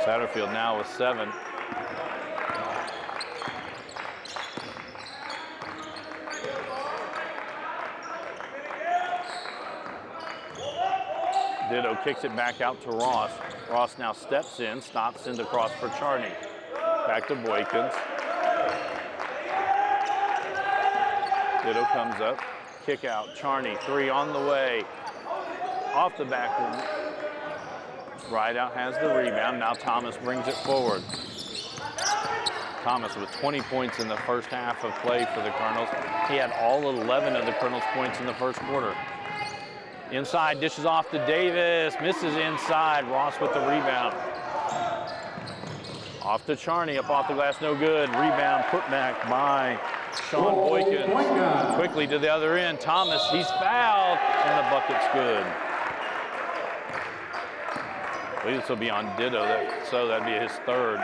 Satterfield now with 7. Ditto kicks it back out to Ross. Ross now steps in, stops, sends across for Charney. Back to Boykins. Ditto comes up, kick out, Charney, 3 on the way. Off the back rim. Rideout has the rebound, now Thomas brings it forward. Thomas with 20 points in the first half of play for the Colonels. He had all 11 of the Colonels' points in the first quarter. Inside, dishes off to Davis, misses inside. Ross with the rebound. Off to Charney, up off the glass, no good. Rebound put back by Sean Boykins. Quickly to the other end, Thomas, he's fouled, and the bucket's good. I believe this will be on Ditto, so that'd be his third.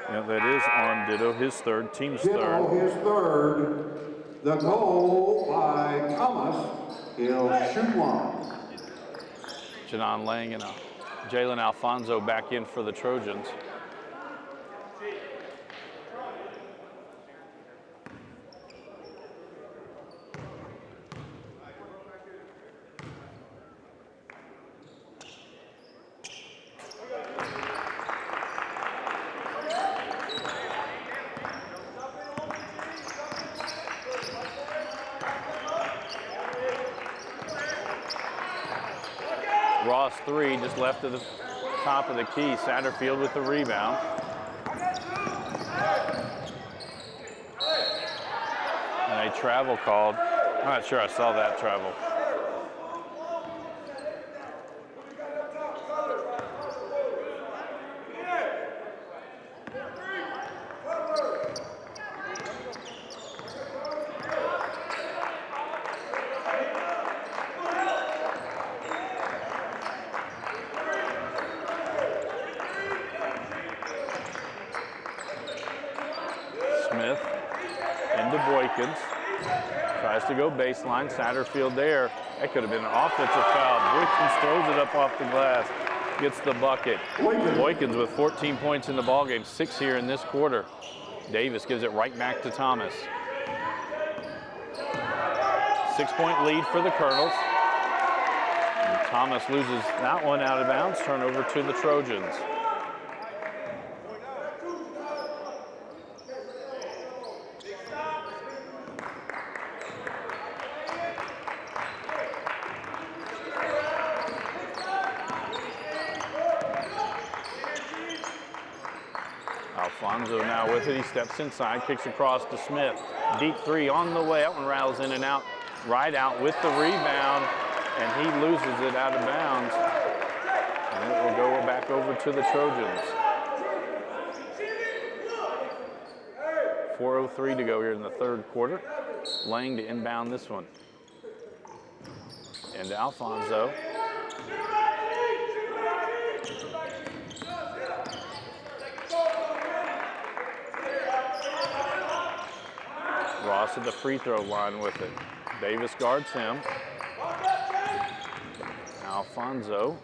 Yeah, that is on Ditto, his third, team's Ditto, third. his third. The goal by Thomas. He'll shoot one. Janon Lang and Jalen Alfonso back in for the Trojans. Ross 3, just left of the top of the key. Satterfield with the rebound. And a travel called. I'm not sure I saw that travel. Smith into Boykins. Tries to go baseline. Satterfield there. That could have been an offensive foul. Boykins throws it up off the glass. Gets the bucket. Boykins with 14 points in the ballgame. 6 here in this quarter. Davis gives it right back to Thomas. 6-point lead for the Colonels. And Thomas loses that one out of bounds. Turnover to the Trojans. Alfonso now with it. He steps inside, kicks across to Smith. Deep 3 on the way. That one rattles in and out. Right out with the rebound, and he loses it out of bounds. And it will go back over to the Trojans. 4:03 to go here in the third quarter. Lang to inbound this one. And Alfonso. Ross at the free throw line with it. Davis guards him. Alfonso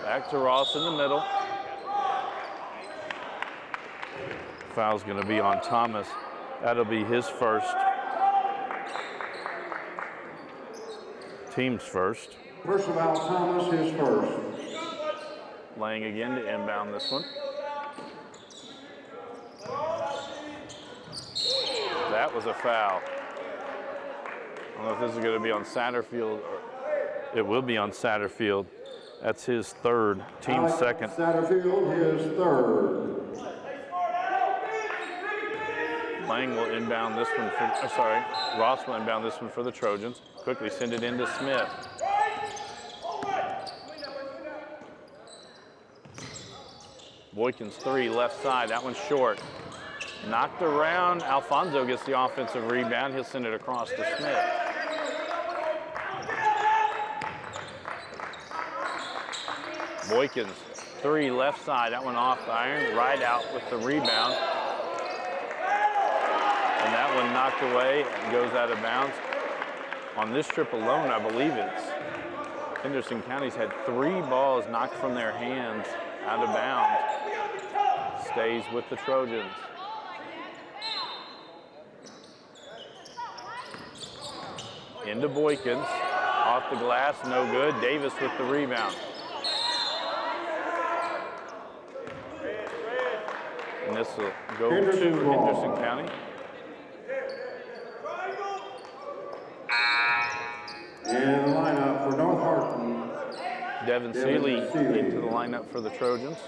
Back to Ross in the middle. Foul's going to be on Thomas. That'll be his first. Team's first. First of all, Thomas, his first. Lang again to inbound this one. That was a foul. I don't know if this is going to be on Satterfield or it will be on Satterfield. That's his third, team's second. Satterfield, his third. Lang will inbound this one for, Ross will inbound this one for the Trojans. Quickly send it into Smith. Boykins three, left side, that one's short. Knocked around, Alfonso gets the offensive rebound. He'll send it across to Smith. Boykins, three, left side, that one off the iron. Right out with the rebound. And that one knocked away and goes out of bounds. On this trip alone, I believe it's Henderson County's had 3 balls knocked from their hands out of bounds. Stays with the Trojans. Into Boykins, off the glass, no good. Davis with the rebound. And this will go to Henderson County. In the lineup for North Hardin. Devin Seeley into the lineup for the Trojans.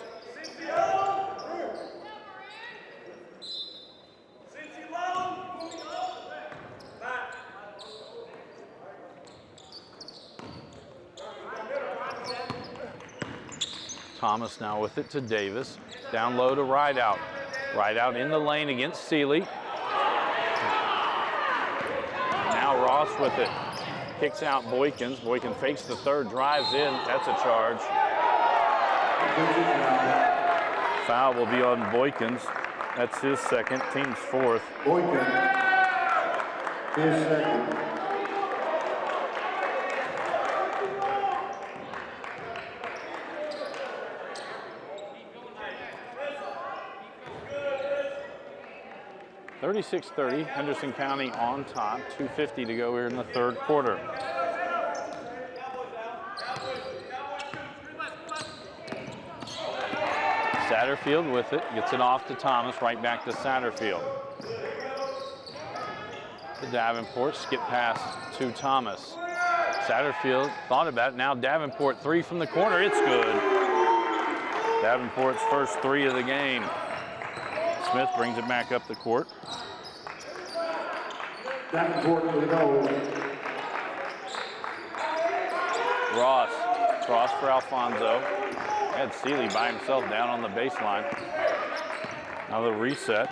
Thomas now with it to Davis. Down low to Rideout. Rideout in the lane against Seeley. Now Ross with it. Kicks out Boykins. Boykins fakes the third, drives in. That's a charge. Foul will be on Boykins. That's his second, team's fourth. Boykins, his second. (36-30), Henderson County on top, 2:50 to go here in the third quarter. Satterfield with it, gets it off to Thomas, right back to Satterfield. To Davenport, skip pass to Thomas. Satterfield thought about it, now Davenport three from the corner, it's good. Davenport's first three of the game. Smith brings it back up the court. Davenport to the goal. Ross, cross for Alfonso. Had Seeley by himself down on the baseline. Now the reset.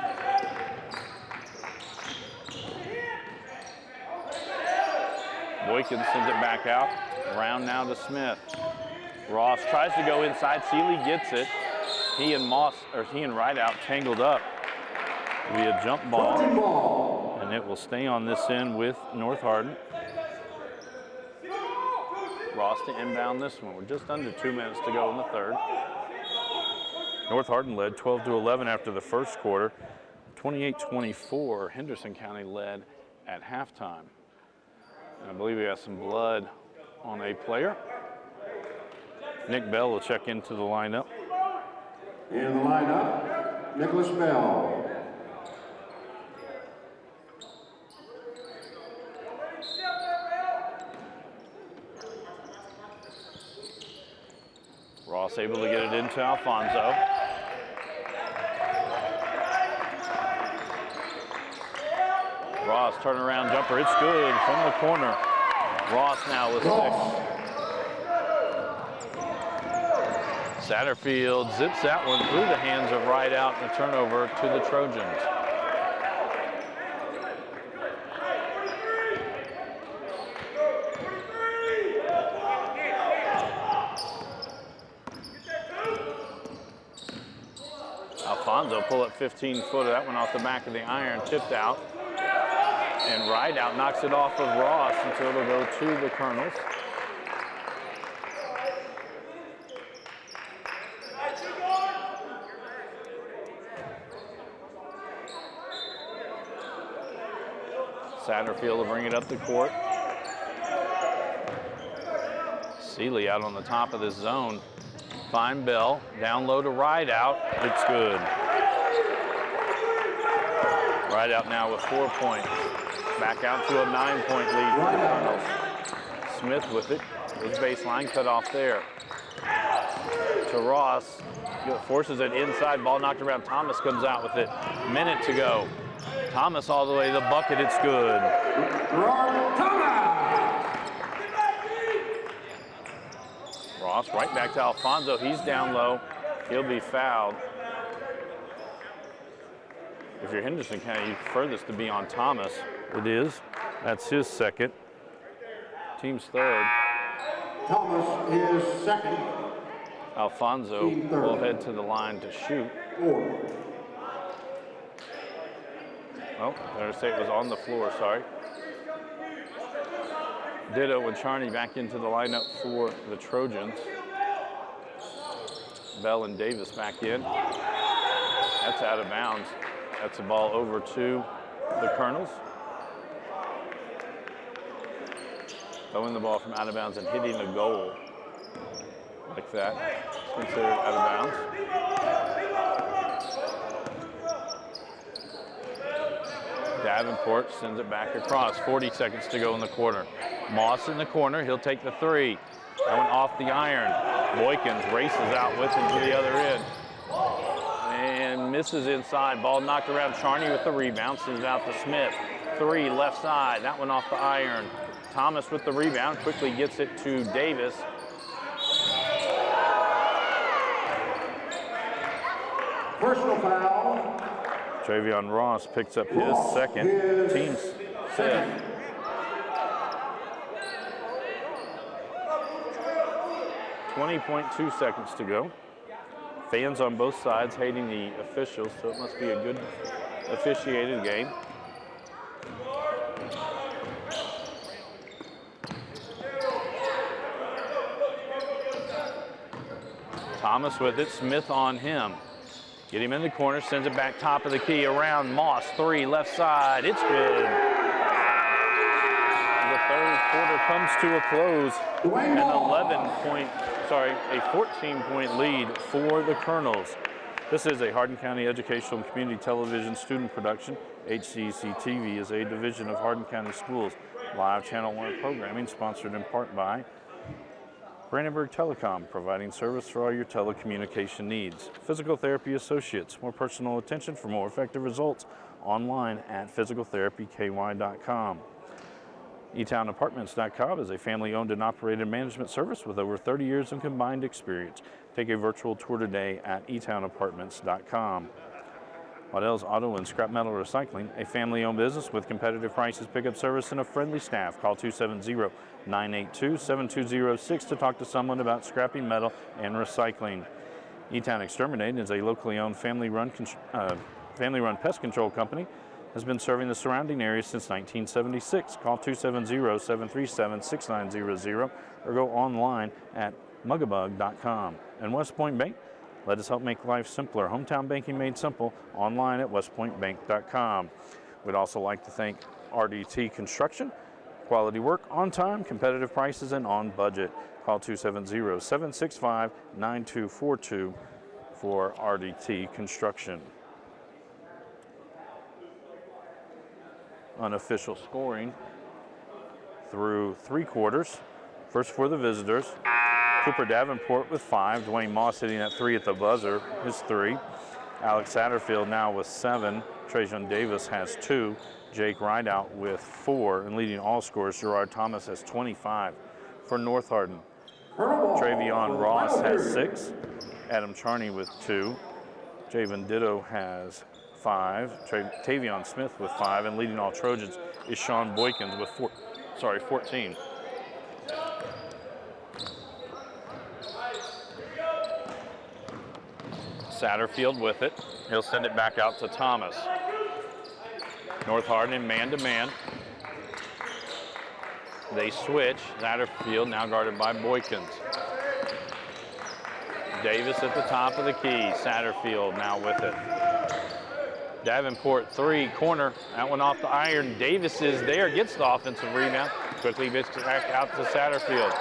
Boykins sends it back out. Around now to Smith. Ross tries to go inside. Seeley gets it. He and Rideout tangled up. It'll be a jump ball, and it will stay on this end with North Hardin. Ross to inbound this one. We're just under 2 minutes to go in the third. North Hardin led 12-11 after the first quarter. 28-24, Henderson County led at halftime. And I believe we got some blood on a player. Nick Bell will check into the lineup. In the lineup, Nicholas Bell. Ross able to get it into Alfonso. Ross turnaround jumper, it's good from the corner. Ross now with 6. Satterfield zips that one through the hands of Rideout and a turnover to the Trojans. Alfonso pull up 15-footer, that one off the back of the iron, tipped out. And Rideout knocks it off of Ross, and so it'll go to the Colonels. Satterfield will bring it up the court. Seeley out on the top of this zone. Fine Bell, down low to Rideout. It's good. Rideout now with 4 points. Back out to a 9-point lead for the Colonels. Smith with it. His baseline cut off there. To Ross. Forces it inside. Ball knocked around. Thomas comes out with it. Minute to go. Thomas all the way to the bucket. It's good. Ross right back to Alfonso. He's down low. He'll be fouled. If you're Henderson County, you prefer this to be on Thomas. It is. That's his second. Team's third. Thomas is second. Alfonso will head to the line to shoot. Oh, better say it was on the floor, sorry. Ditto and Charney back into the lineup for the Trojans. Bell and Davis back in. That's out of bounds. That's a ball over to the Colonels. Throwing the ball from out of bounds and hitting the goal like that. It's considered out of bounds. Davenport sends it back across. 40 seconds to go in the quarter. Moss in the corner. He'll take the three. That one off the iron. Boykins races out with him to the other end. And misses inside. Ball knocked around. Charney with the rebound. Sends it out to Smith. Three left side. That one off the iron. Thomas with the rebound. Quickly gets it to Davis. Personal foul. Travion Ross picks up his second. Team's fifth. .2 seconds to go. Fans on both sides hating the officials, so it must be a good officiated game. Thomas with it, Smith on him. Get him in the corner, sends it back top of the key around Moss. Three left side, it's good. The third quarter comes to a close. An 14-point lead for the Colonels. This is a Hardin County Educational and Community Television student production. HCEC-TV is a division of Hardin County Schools. Live Channel 1 programming sponsored in part by Brandenburg Telecom, providing service for all your telecommunication needs. Physical Therapy Associates, more personal attention for more effective results. Online at physicaltherapyky.com. eTownApartments.com is a family-owned and operated management service with over 30 years of combined experience. Take a virtual tour today at eTownApartments.com. Waddell's Auto and Scrap Metal Recycling, a family-owned business with competitive prices, pickup service, and a friendly staff. Call 270-982-7206 to talk to someone about scrapping metal and recycling. E-Town Exterminate is a locally owned family-run pest control company. Has been serving the surrounding area since 1976. Call 270-737-6900 or go online at mugabug.com. And West Point Bank, let us help make life simpler. Hometown banking made simple. Online at westpointbank.com. We'd also like to thank RDT Construction. Quality work on time, competitive prices, and on budget. Call 270-765-9242 for RDT Construction. Unofficial scoring through three quarters. First for the visitors. Cooper Davenport with 5. Dwayne Moss hitting that 3 at the buzzer, his 3. Alex Satterfield now with 7. Trajan Davis has 2. Jake Rideout with 4. And leading all scorers, Gerard Thomas has 25 for North Hardin. Travion Ross has 6. Adam Charney with 2. Javen Ditto has 5. Tavion Smith with 5. And leading all Trojans is Sean Boykins with 14. Satterfield with it. He'll send it back out to Thomas. North Hardin man-to-man. They switch. Satterfield now guarded by Boykins. Davis at the top of the key. Satterfield now with it. Davenport 3, corner. That one off the iron. Davis is there, gets the offensive rebound. Quickly gets back out to Satterfield.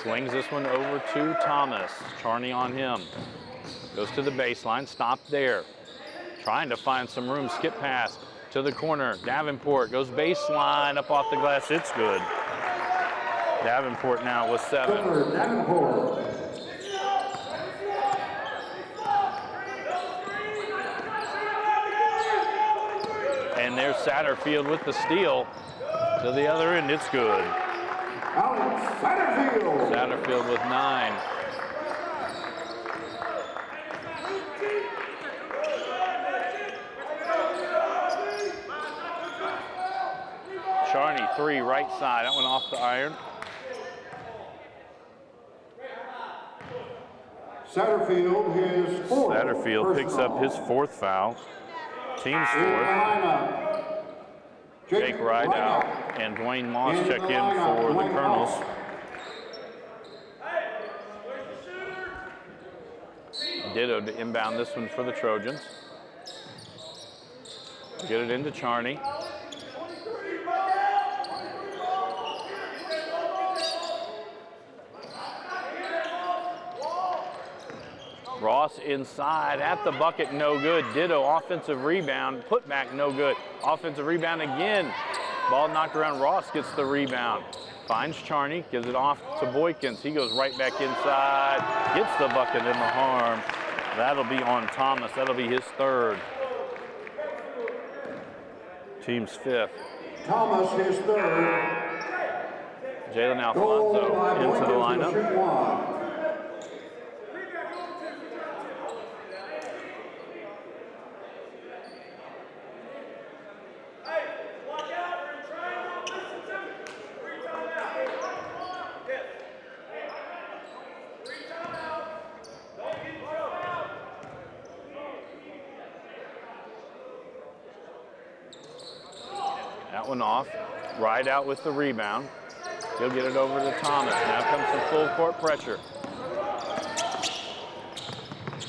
Swings this one over to Thomas. Charney on him. Goes to the baseline, stopped there. Trying to find some room, skip pass to the corner. Davenport goes baseline, up off the glass, it's good. Davenport now with 7. Davenport. And there's Satterfield with the steal to the other end, it's good. Alex Satterfield. Satterfield with 9. Charney 3, right side, that one off the iron. Satterfield, his 4th. Satterfield picks up his 4th foul. Team's 4th. Jake Rideout and Dwayne Moss check in for the Colonels. Ditto to inbound this one for the Trojans. Get it into Charney. Ross inside at the bucket, no good. Ditto, offensive rebound, put back, no good. Offensive rebound again. Ball knocked around, Ross gets the rebound. Finds Charney, gives it off to Boykins. He goes right back inside, gets the bucket in the harm. That'll be on Thomas, that'll be his 3rd. Team's 5th. Thomas, his 3rd. Jalen Alfonso into the lineup. That one off. Rideout with the rebound. He'll get it over to Thomas. Now comes some full court pressure.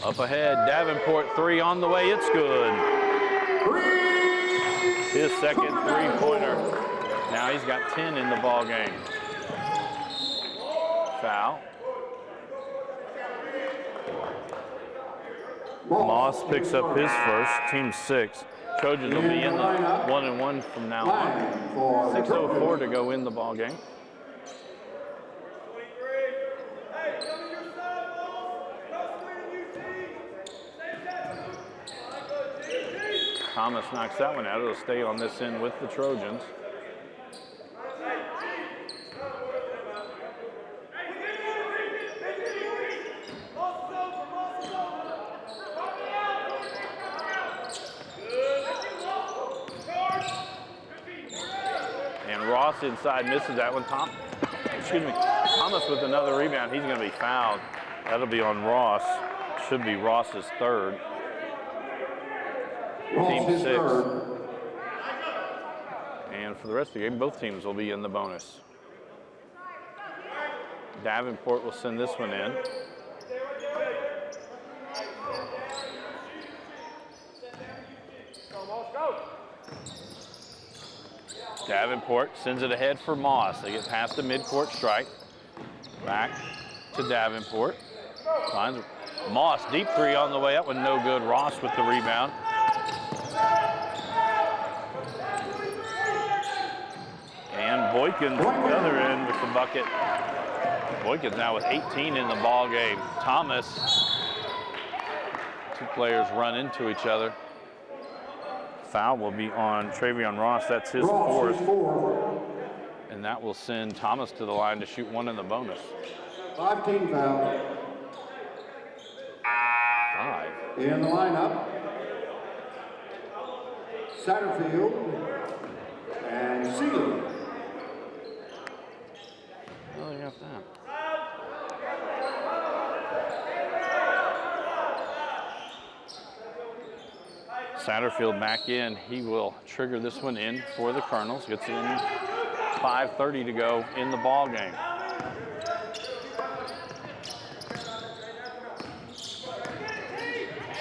Up ahead, Davenport 3 on the way. It's good. His 2nd 3-pointer. Now he's got 10 in the ball game. Foul. Moss picks up his 1st, team 6. Trojans will be in the 1-1 from now on. 6:04 to go in the ball game. Thomas knocks that one out. It'll stay on this end with the Trojans. Ross inside misses that one. Thomas with another rebound. He's going to be fouled. That'll be on Ross. Should be Ross's 3rd. Team 6. And for the rest of the game, both teams will be in the bonus. Davenport will send this one in. Davenport sends it ahead for Moss. They get past the midcourt strike. Back to Davenport. Finds Moss, deep 3 on the way up, one no good. Ross with the rebound. And Boykins the other end with the bucket. Boykins now with 18 in the ball game. Thomas, 2 players run into each other. Foul will be on Travion Ross. That's his 4th. And that will send Thomas to the line to shoot 1 in the bonus. 5-team foul. 5. In the lineup, Satterfield and Sealy. Oh, you got that. Satterfield back in. He will trigger this one in for the Colonels. Gets in 5:30 to go in the ball game.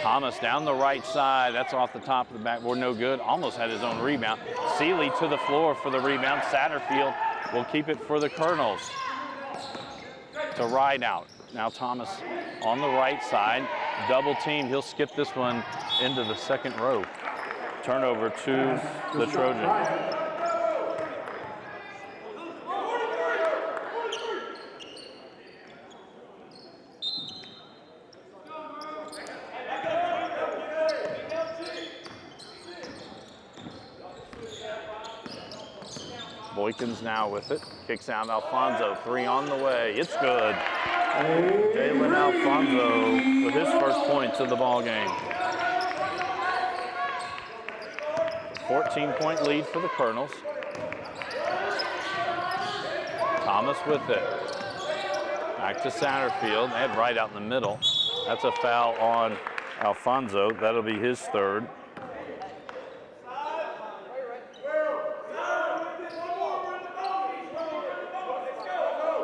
Thomas down the right side. That's off the top of the backboard. No good. Almost had his own rebound. Seeley to the floor for the rebound. Satterfield will keep it for the Colonels. To Rideout. Now Thomas on the right side. Double teamed. He'll skip this one into the second row. Turnover to the Trojans. Boykins now with it. Kicks out Alfonso. 3 on the way. It's good. Jalen Alfonso with his first points of the ball game. 14-point lead for the Colonels. Thomas with it. Back to Satterfield. They had right out in the middle. That's a foul on Alfonso. That'll be his third.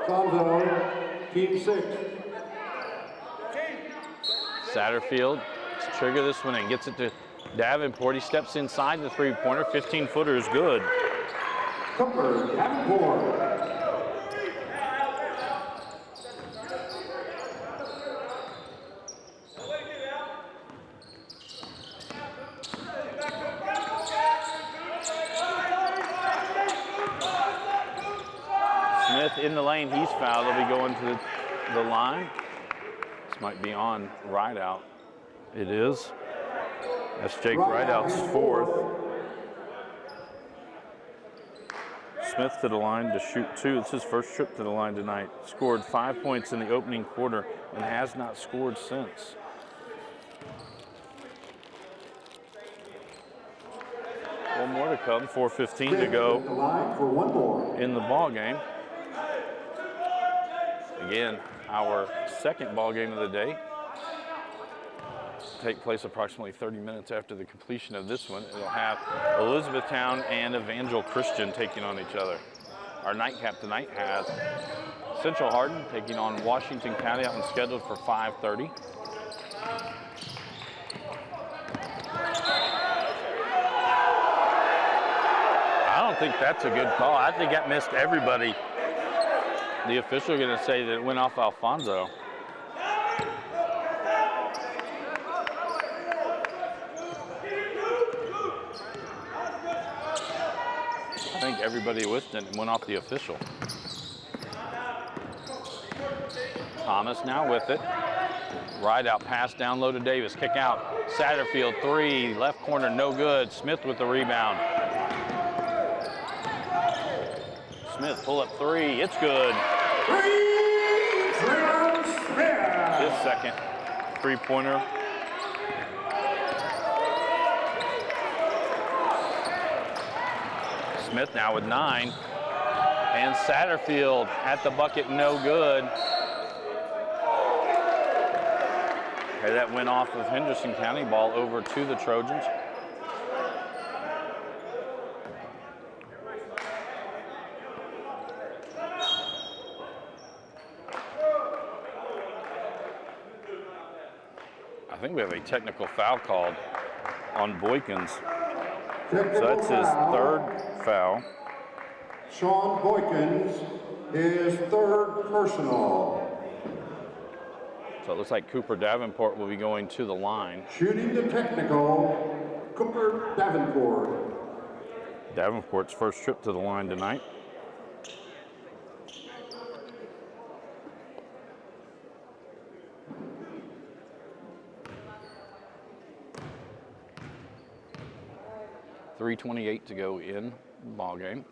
Alfonso, team 6. Satterfield to trigger this one and gets it to Davenport. He steps inside the three-pointer. 15-footer is good. Cooper, Davenport. Smith in the lane, he's fouled. They'll be going to the line. This might be on Rideout. It is. That's Jake Rideout's fourth. Smith to the line to shoot 2. It's his first trip to the line tonight. Scored 5 points in the opening quarter and has not scored since. One more to come, 4:15 to go in the ball game. Again, our second ball game of the day. Take place approximately 30 minutes after the completion of this one. It'll have Elizabethtown and Evangel Christian taking on each other. Our nightcap tonight has Central Hardin taking on Washington County, out and scheduled for 5:30. I don't think that's a good call. I think that missed everybody. The official going to say that it went off Alfonso. I think everybody with it went off the official. Thomas now with it. Rideout pass down low to Davis. Kick out. Satterfield 3. Left corner no good. Smith with the rebound. Smith pull up 3. It's good. His second three-pointer. Smith now with 9. And Satterfield at the bucket, no good. Okay, that went off of Henderson County. Ball over to the Trojans. I think we have a technical foul called on Boykins. So that's his third foul. Sean Boykins, his third personal. So it looks like Cooper Davenport will be going to the line. Shooting the technical, Cooper Davenport. Davenport's first trip to the line tonight. .328 to go in the ball game.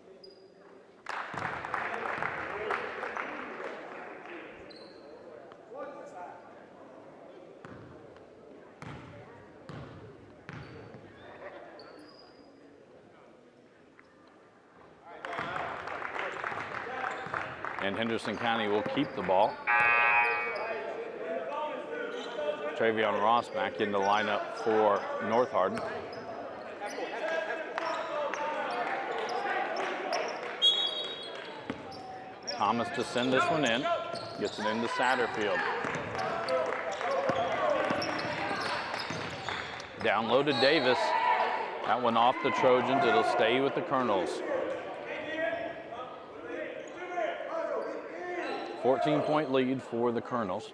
And Henderson County will keep the ball. Travion Ross back in the lineup for North Hardin. Thomas to send this one in. Gets it into Satterfield. Down low to Davis. That one off the Trojans. It'll stay with the Colonels. 14-point lead for the Colonels.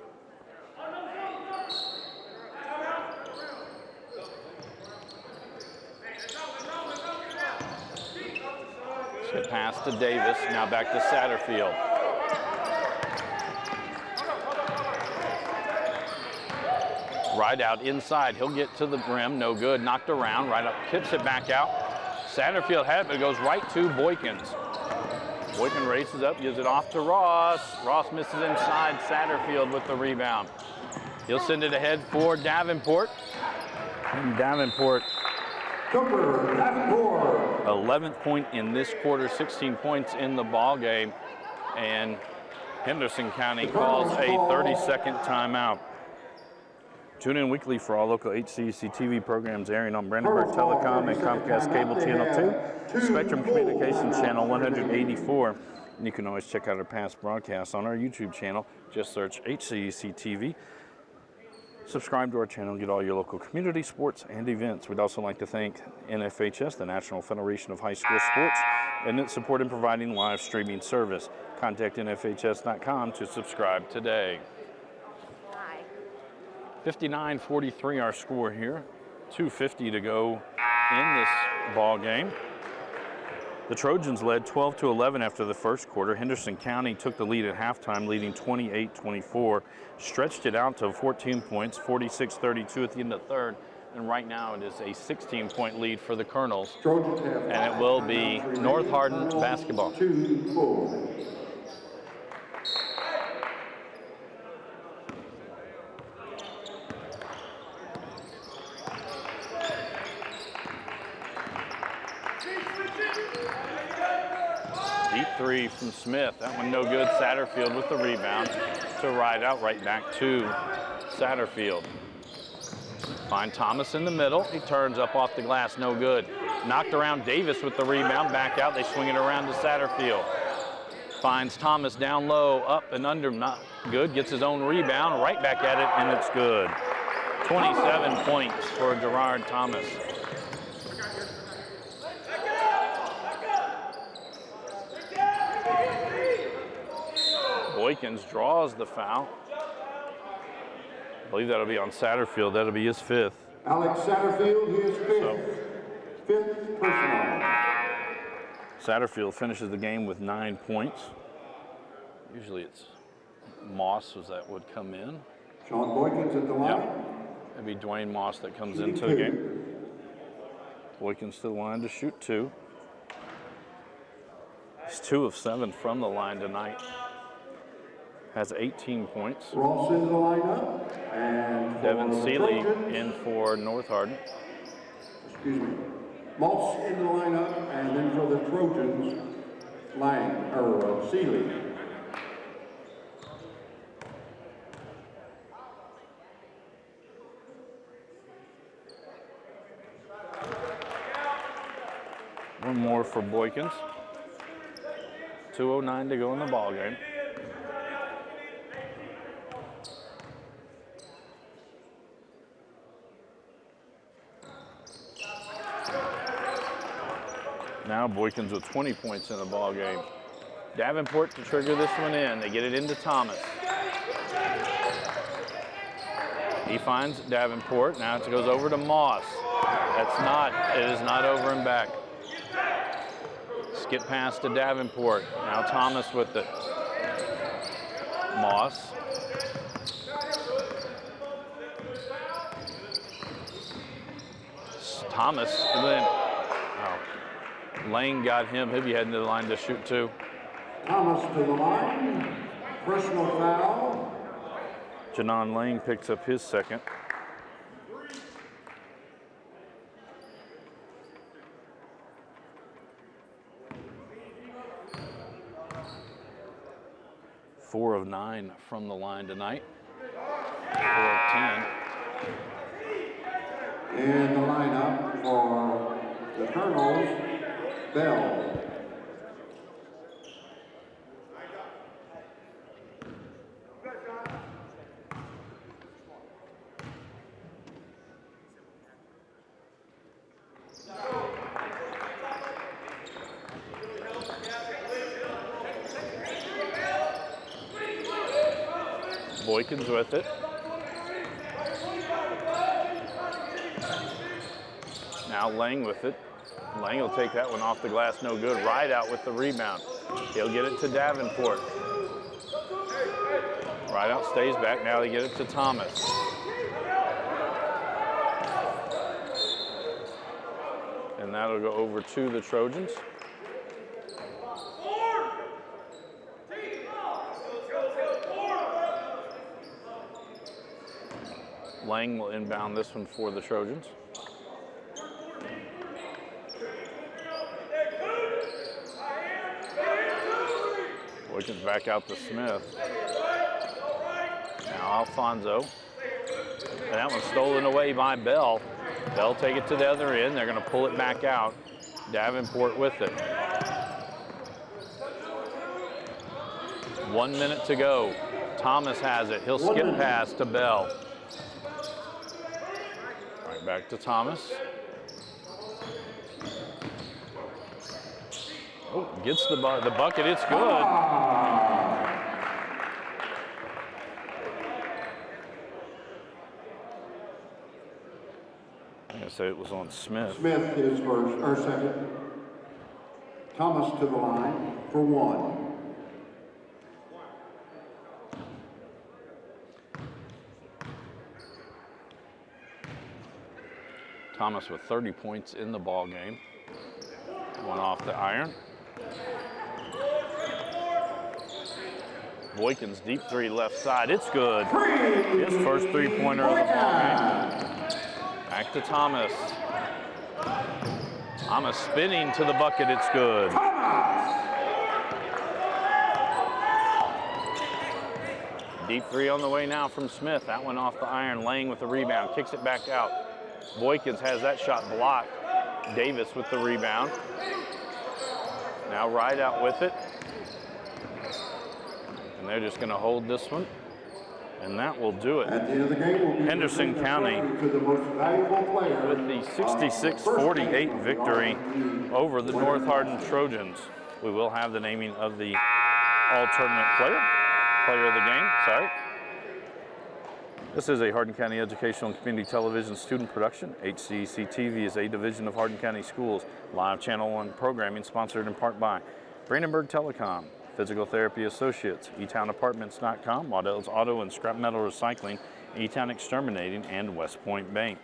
Skip pass to Davis. Now back to Satterfield. Right out inside. He'll get to the rim. No good. Knocked around. Right up. Tips it back out. Satterfield had it, but it goes right to Boykins. Boykin races up. Gives it off to Ross. Ross misses inside. Satterfield with the rebound. He'll send it ahead for Davenport. And Davenport. Cooper Davenport. 11th point in this quarter. 16 points in the ball game. And Henderson County calls a 30-second timeout. Tune in weekly for all local HCEC-TV programs airing on Brandenburg Telecom and Comcast Cable Channel 2, Spectrum Communications Channel 184. And you can always check out our past broadcasts on our YouTube channel. Just search HCEC-TV. Subscribe to our channel and get all your local community sports and events. We'd also like to thank NFHS, the National Federation of High School Sports, and its support in providing live streaming service. Contact nfhs.com to subscribe today. 59-43 our score here. 2:50 to go in this ball game. The Trojans led 12-11 after the first quarter. Henderson County took the lead at halftime, leading 28-24. Stretched it out to 14 points, 46-32 at the end of the third. And right now it is a 16-point lead for the Colonels. And it will be North Hardin basketball. 2-4. Deep three from Smith. That one no good. Satterfield with the rebound to ride out, right back to Satterfield. Find Thomas in the middle. He turns up off the glass, no good. Knocked around Davis with the rebound, back out. They swing it around to Satterfield. Finds Thomas down low, up and under, not good. Gets his own rebound, right back at it, and it's good. 27 points for Gerard Thomas. Boykins draws the foul. I believe that'll be on Satterfield. That'll be his fifth. Alex Satterfield, his fifth personal. Satterfield finishes the game with 9 points. Usually it's Moss that would come in. Sean Boykins at the line. Yep. It'd be Dwayne Moss that comes into the game. Boykins to the line to shoot 2. He's 2 of 7 from the line tonight. Has 18 points. Ross in the lineup. And Devin Seeley in for North Hardin. Excuse me. Moss in the lineup, and then for the Trojans, Seeley. One more for Boykins. 2:09 to go in the ball game. Now Boykins with 20 points in the ball game. Davenport to trigger this one in. They get it into Thomas. He finds Davenport. Now it goes over to Moss. It is not over and back. Skip pass to Davenport. Now Thomas with it. Moss. Thomas, and then Lane got him. He'll be heading to the line to shoot 2. Thomas to the line. Personal foul. Janon Lane picks up his second. Four of 9 from the line tonight. 4 of 10. In the lineup for the Colonels, Bell. Boykins with it. Now Lang with it. Lang will take that one off the glass, no good. Rideout with the rebound. He'll get it to Davenport. Rideout stays back, now they get it to Thomas. And that'll go over to the Trojans. Lang will inbound this one for the Trojans. Boykins back out to Smith. Now Alfonso. And that one's stolen away by Bell. They'll take it to the other end. They're going to pull it back out. Davenport with it. 1 minute to go. Thomas has it. He'll skip past to Bell. Right back to Thomas. Oh, gets the bucket. It's good. So it was on Smith. Smith is first, or second. Thomas to the line for one. Thomas with 30 points in the ball game. One off the iron. Boykins deep three left side. It's good. His first three-pointer of the ball game. Back to Thomas. Thomas spinning to the bucket. It's good. Deep three on the way now from Smith. That one off the iron. Lang with the rebound. Kicks it back out. Boykins has that shot blocked. Davis with the rebound. Now Rideout with it. And they're just going to hold this one. And that will do it. At the end of the game, will be Henderson County to the most valuable player with the 66-48 victory over the North Hardin Trojans. We will have the naming of the all-tournament player of the game, sorry. This is a Hardin County Educational and Community Television student production. HCEC-TV is a division of Hardin County Schools. Live Channel 1 programming sponsored in part by Brandenburg Telecom, Physical Therapy Associates, eTownApartments.com, Waddell's Auto and Scrap Metal Recycling, eTown Exterminating, and West Point Bank.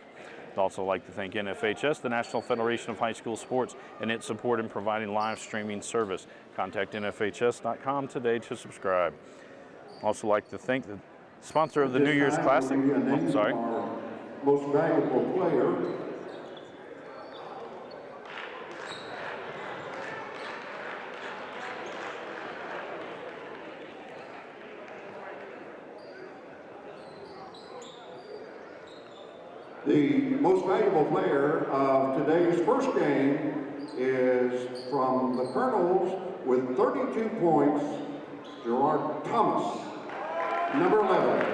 I'd also like to thank NFHS, the National Federation of High School Sports, and its support in providing live streaming service. Contact NFHS.com today to subscribe. Also like to thank the sponsor of the New Year's Classic. Oh, sorry. Most valuable player. The most valuable player of today's first game is from the Colonels with 32 points, Gerard Thomas, number 11.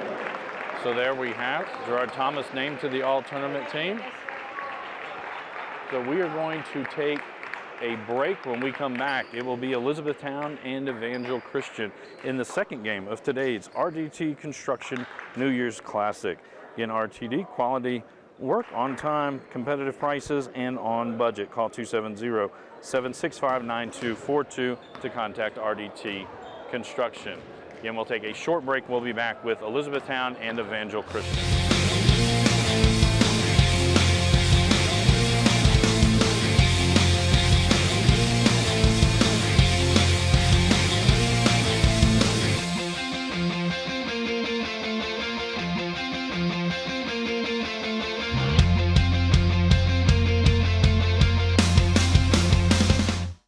So there we have Gerard Thomas named to the all-tournament team. So we are going to take a break. When we come back, it will be Elizabethtown and Evangel Christian in the second game of today's RDT Construction New Year's Classic. In RTD, quality work on time, competitive prices, and on budget. Call 270-765-9242 to contact RDT Construction. Again, we'll take a short break. We'll be back with Elizabethtown and Evangel Christian.